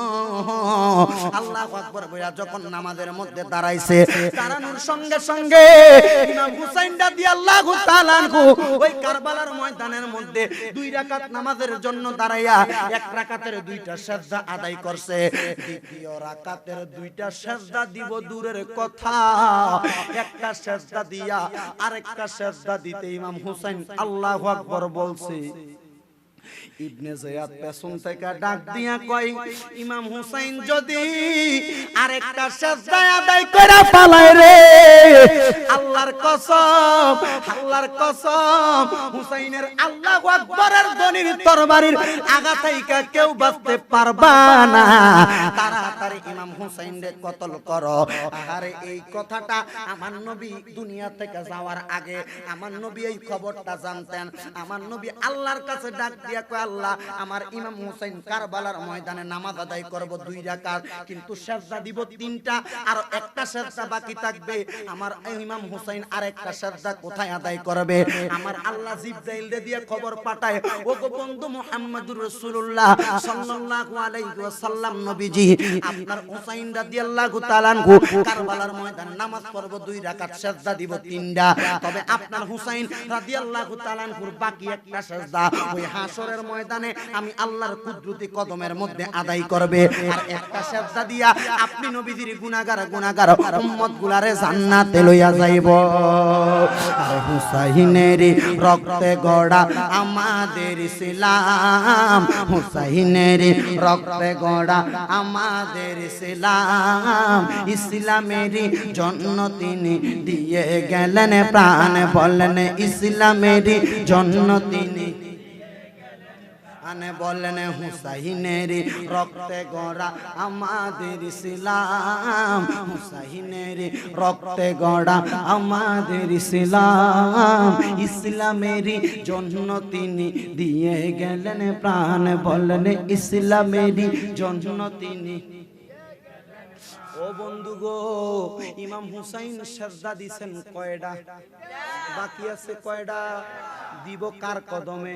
আল্লাহু আকবার বলে যখন নামাজের মধ্যে দাঁড়াইছে, দাঁড়ানোর সঙ্গে সঙ্গে ইমাম হুসাইন রাদিয়াল্লাহু তাআলা আনহু ওই কারবালার ময়দানের মধ্যে 2 রাকাত নামাজের জন্য দাঁড়াইয়া 1 রাকাতের 2টা সিজদা আদায় করছে। দ্বিতীয় রাকাতের 2টা সিজদা দিব দূরের কথা, একটা সিজদা দিয়া আরেকটা সিজদা দিতে ইমাম হুসাইন আল্লাহু আকবার বলছে। ইবনে যায়েদ পেছন থেকে ডাক দিয়া কয় ইমাম হুসাইন যদি আরেকটা সিজদা আদায় করে পালায় রে, আল্লাহর কসম, আল্লাহর কসম, হুসাইনের আল্লাহু আকবারের ধ্বনির তরবারির আঘাত থেকে কেউ বাঁচতে পারবা না, তাড়াতাড়ি ইমাম হুসাইনকে কতল করো। আরে এই কথাটা আমার নবী দুনিয়া থেকে যাওয়ার আগে আমার নবী এই খবরটা জানতেন। আমার নবী আল্লাহর কাছে ডাক দিয়া কয় আল্লাহ, আমার ইমাম হুসাইন কারবালার ময়দানে নামাজ আদায় করব 2 রাকাত, কিন্তু সিজদা দিব 3টা, আর একটা সিজদা বাকি থাকবে। আমার ইমাম হুসাইন আরেকটা সিজদা কোথায় আদায় করবে? আমার আল্লাহ জিবরাইল দিয়ে খবর পাঠায়, ওগো বন্ধু মুহাম্মদুর রাসূলুল্লাহ সাল্লাল্লাহু আলাইহি ওয়াসাল্লাম নবীজি, আপনার হুসাইন রাদিয়াল্লাহু তাআলা আনহু কারবালার ময়দানে নামাজ পড়ব 2 রাকাত, সিজদা দিব 3টা, তবে আপনার হুসাইন রাদিয়াল্লাহু তাআলা আনহুর বাকি একটা সিজদা ওই হাসরের ময়দানে আমি আল্লাহর কুদরতি কদমের মধ্যে আদায় করবে, আর একটা সিজদা দিয়া আপনি নবীজির গুনাহগার উম্মত গুলারে জান্নাতে লইয়া যাইব। আর হুসাইনের রক্তে গড়া আমাদের ইসলাম, হুসাইনের রক্তে গড়া আমাদের ইসলাম, ইসলামের জন্য তিনি দিয়ে গেলেন প্রাণ, বলেন ইসলামের জন্য তিনি বলেন হুসাইনের রক্তে গড়া আমাদের ইসলাম, হুসাইনের রক্তে গড়া আমাদের ইসলাম, ইসলামের জন্য তিনি দিয়ে গেলেন প্রাণ, বলেন ইসলামের জন্য তিনি। ও বন্ধু গো, ইমাম হুসাইন সিজদা দিছেন কয়টা? বাকি আছে কয়টা? দিব কার কদমে?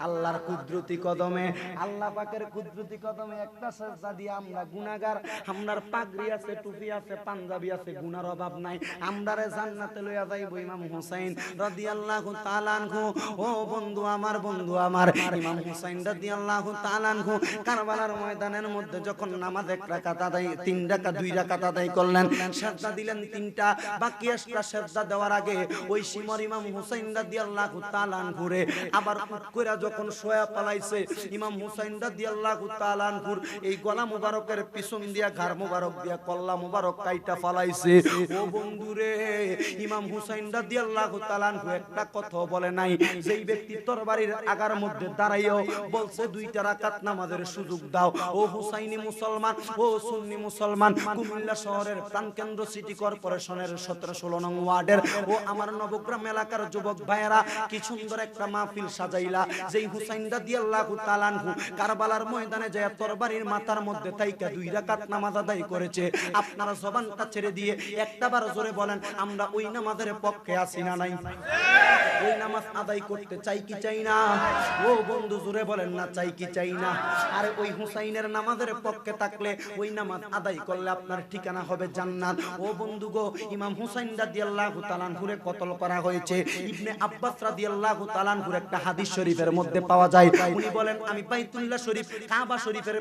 আল্লাহর কুদরতি কদমে, আল্লাহ পাকের কুদরতি কদমে একটা সিজদা দিয়ে আমরা গুনাহগার, আমরার পাগড়ি আছে, টুপি আছে, পাঞ্জাবি আছে, গুনার অভাব নাই, আমরারে জান্নাতে লইয়া যাইব ইমাম হুসাইন রাদিয়াল্লাহু তাআলা আনহু। ও বন্ধু আমার, বন্ধু আমার, ইমাম হুসাইন রাদিয়াল্লাহু তাআলা আনহু কারবালার ময়দানের মধ্যে যখন নামাজ 1 রাকাত আদায়, 3 রাকাত 2 রাকাত আদায় করলেন, সিজদা দিলেন 3টা, বাকি একটা সিজদা দেওয়ার আগে ওই শিমর ইমাম হুসাইন রাদিয়াল্লাহু তাআলা আনহুরে আবার কইরা যখন শোয়া পালাইছে, ইমাম হুসাইন রাদিয়াল্লাহু তাআলা আনহুর এই গলা মুবারকের পিছন দিয়া ঘাড় মুবারক দিয়া কল্লা মুবারক কাইটা ফালাইছে। ও বন্ধুরে, ইমাম হুসাইন রাদিয়াল্লাহু তাআলা আনহু একটা কথা বলে নাই, যেই ব্যক্তি তরবারির আগার মধ্যে দাঁড়াইও বলছে 2টা রাকাত নামাজের সুযোগ দাও। ও হুসাইনি মুসলমান, ও সুন্নি মুসলমান, কুমিল্লা শহরের প্রাণকেন্দ্র সিটি কর্পোরেশনের 17-16 নং ওয়ার্ডের ও আমার নবগ্রাম এলাকার যুবক ভাইয়েরা, কি সুন্দর একটা মাহফিল সাজাইলা। যেই হুসাইন রাদিয়াল্লাহু তাআলা আনহু কারবালার ময়দানে যায় তরবারির মাথার মধ্যে তাইকা 2 রাকাত নামাজ আদায় করেছে, আপনারা জবানটা ছেড়ে দিয়ে একটাবার জোরে বলেন, আমরা ওই নামাজের পক্ষে আছি না নাই? ওই নামাজ আদায় করতে চাই কি চাই না? ও বন্ধু জোরে বলেন না, চাই কি চাই না? আরে ওই হুসাইনের নামাজের পক্ষে থাকলে ওই নামাজ আদায় করলে আপনার ঠিকানা হবে জান্নাত। ও বন্ধু গো, ইমাম হুসাইন রাদিয়াল্লাহু তাআলা আনহুরে কতল করা হয়েছে। ইবনে আব্বাস রাদিয়াল্লাহু তাআলা আনহুর একটা হাদিস শরীফের মধ্যে পাওয়া যায়, উনি বলেন আমি বাইতুল্লাহ শরীফ কাবা শরীফের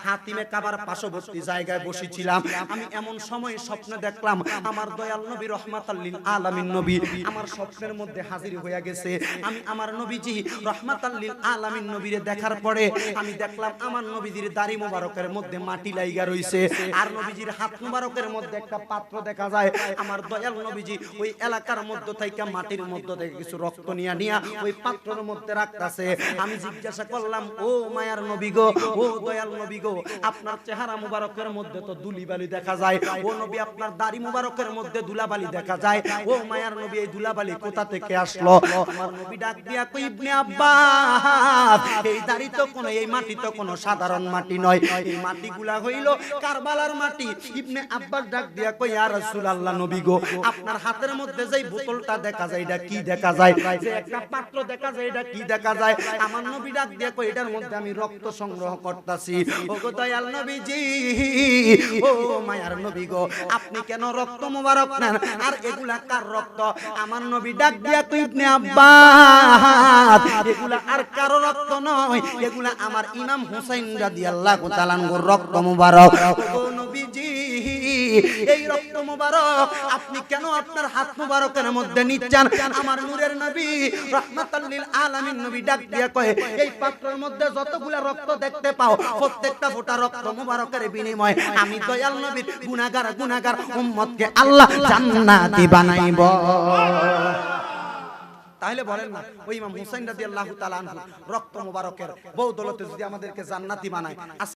হাতিমে কাবার পার্শ্ববর্তী জায়গায় বসেছিলাম, আমি এমন সময় স্বপ্নে দেখলাম আমার দয়াল নবী রহমাতাল লিল আলামিন নবী আমার স্বপ্নের মধ্যে হাজির হাজির হয়ে গেছে। আমি আমার নবীজি রাহমাতাল লিল আলামিন নবীরে দেখার পরে আমি দেখলাম আমার নবীজির দাড়ি মোবারকের মধ্যে মাটি লাইগা রইছে, আর নবীজির হাত মোবারকের মধ্যে একটা পাত্র দেখা যায়। আমার দয়াল নবীজি ওই এলাকার মধ্য থেকে মাটির মধ্য থেকে কিছু রক্ত নিয়া ওই পাত্রের মধ্যে রাখতাছে। আমি জিজ্ঞাসা করলাম, ও মায়ার নবী গো, ও দয়াল নবী গো, আপনার চেহারা মুবারকের মধ্যে তো ধুলিবালি দেখা যায়, ও নবী আপনার দাড়ি মুবারকের মধ্যে ধুলাবালি দেখা যায়, ও মায়ার নবী এই ধুলাবালি কোথা থেকে আসলো? আমার নবী ডাক দিয়া কই, ইবনে আব্বাস, এই দাড়ি তো কোনো, এই মাটি তো কোনো সাধারণ মাটি নয়, এই মাটিগুলা হইল কারবালার মাটি। ইবনে আব্বাস ডাক দিয়া কই, ইয়া রাসূলুল্লাহ নবী গো, আপনার হাতের মধ্যে যেই বোতলটা দেখা যায় এটা কি দেখা যায়? যে একটা পাত্র দেখা যায় এটা কি দেখা যায়? আমার নবী ডাক দিয়া কই, এটার মধ্যে আমি রক্ত সংগ্রহ করতাছি। ও গো দয়াল নবীজি, ও মায়ার নবী গো, আপনি কেন রক্ত মোবারক নেন? আর এগুলা কার রক্ত? আমার নবী ডাক দিয়া কই, ইবনে আব্বাস, এগুলা আর কারো রক্ত নয়, এগুলা আমার ইমাম হুসাইন রাদিয়াল্লাহু তাআলা আনহুর রক্ত মোবারক। ও নবীজি, এই রক্ত মোবারক আপনি কেন আপনার হাত মোবারকের মধ্যে নিচ্ছেন? আমার নূরের নবী রাহমাতাল লিল আলামিন নবী ডাক দিয়া কয়, এই পাত্রের মধ্যে যতগুলা রক্ত দেখতে পাও, প্রত্যেকটা ফোঁটা রক্ত মোবারকের বিনিময়ে আমি দয়াল নবীর গুনাহগার উম্মতকে আল্লাহ জান্নাতি বানাইব। তাহলে বলেন না, ওই ইমাম হুসাইন রাদিয়াল্লাহু তাআলা আনহু রক্ত মোবারকের বদৌলতে যদি আমাদেরকে জান্নাতি বানায়।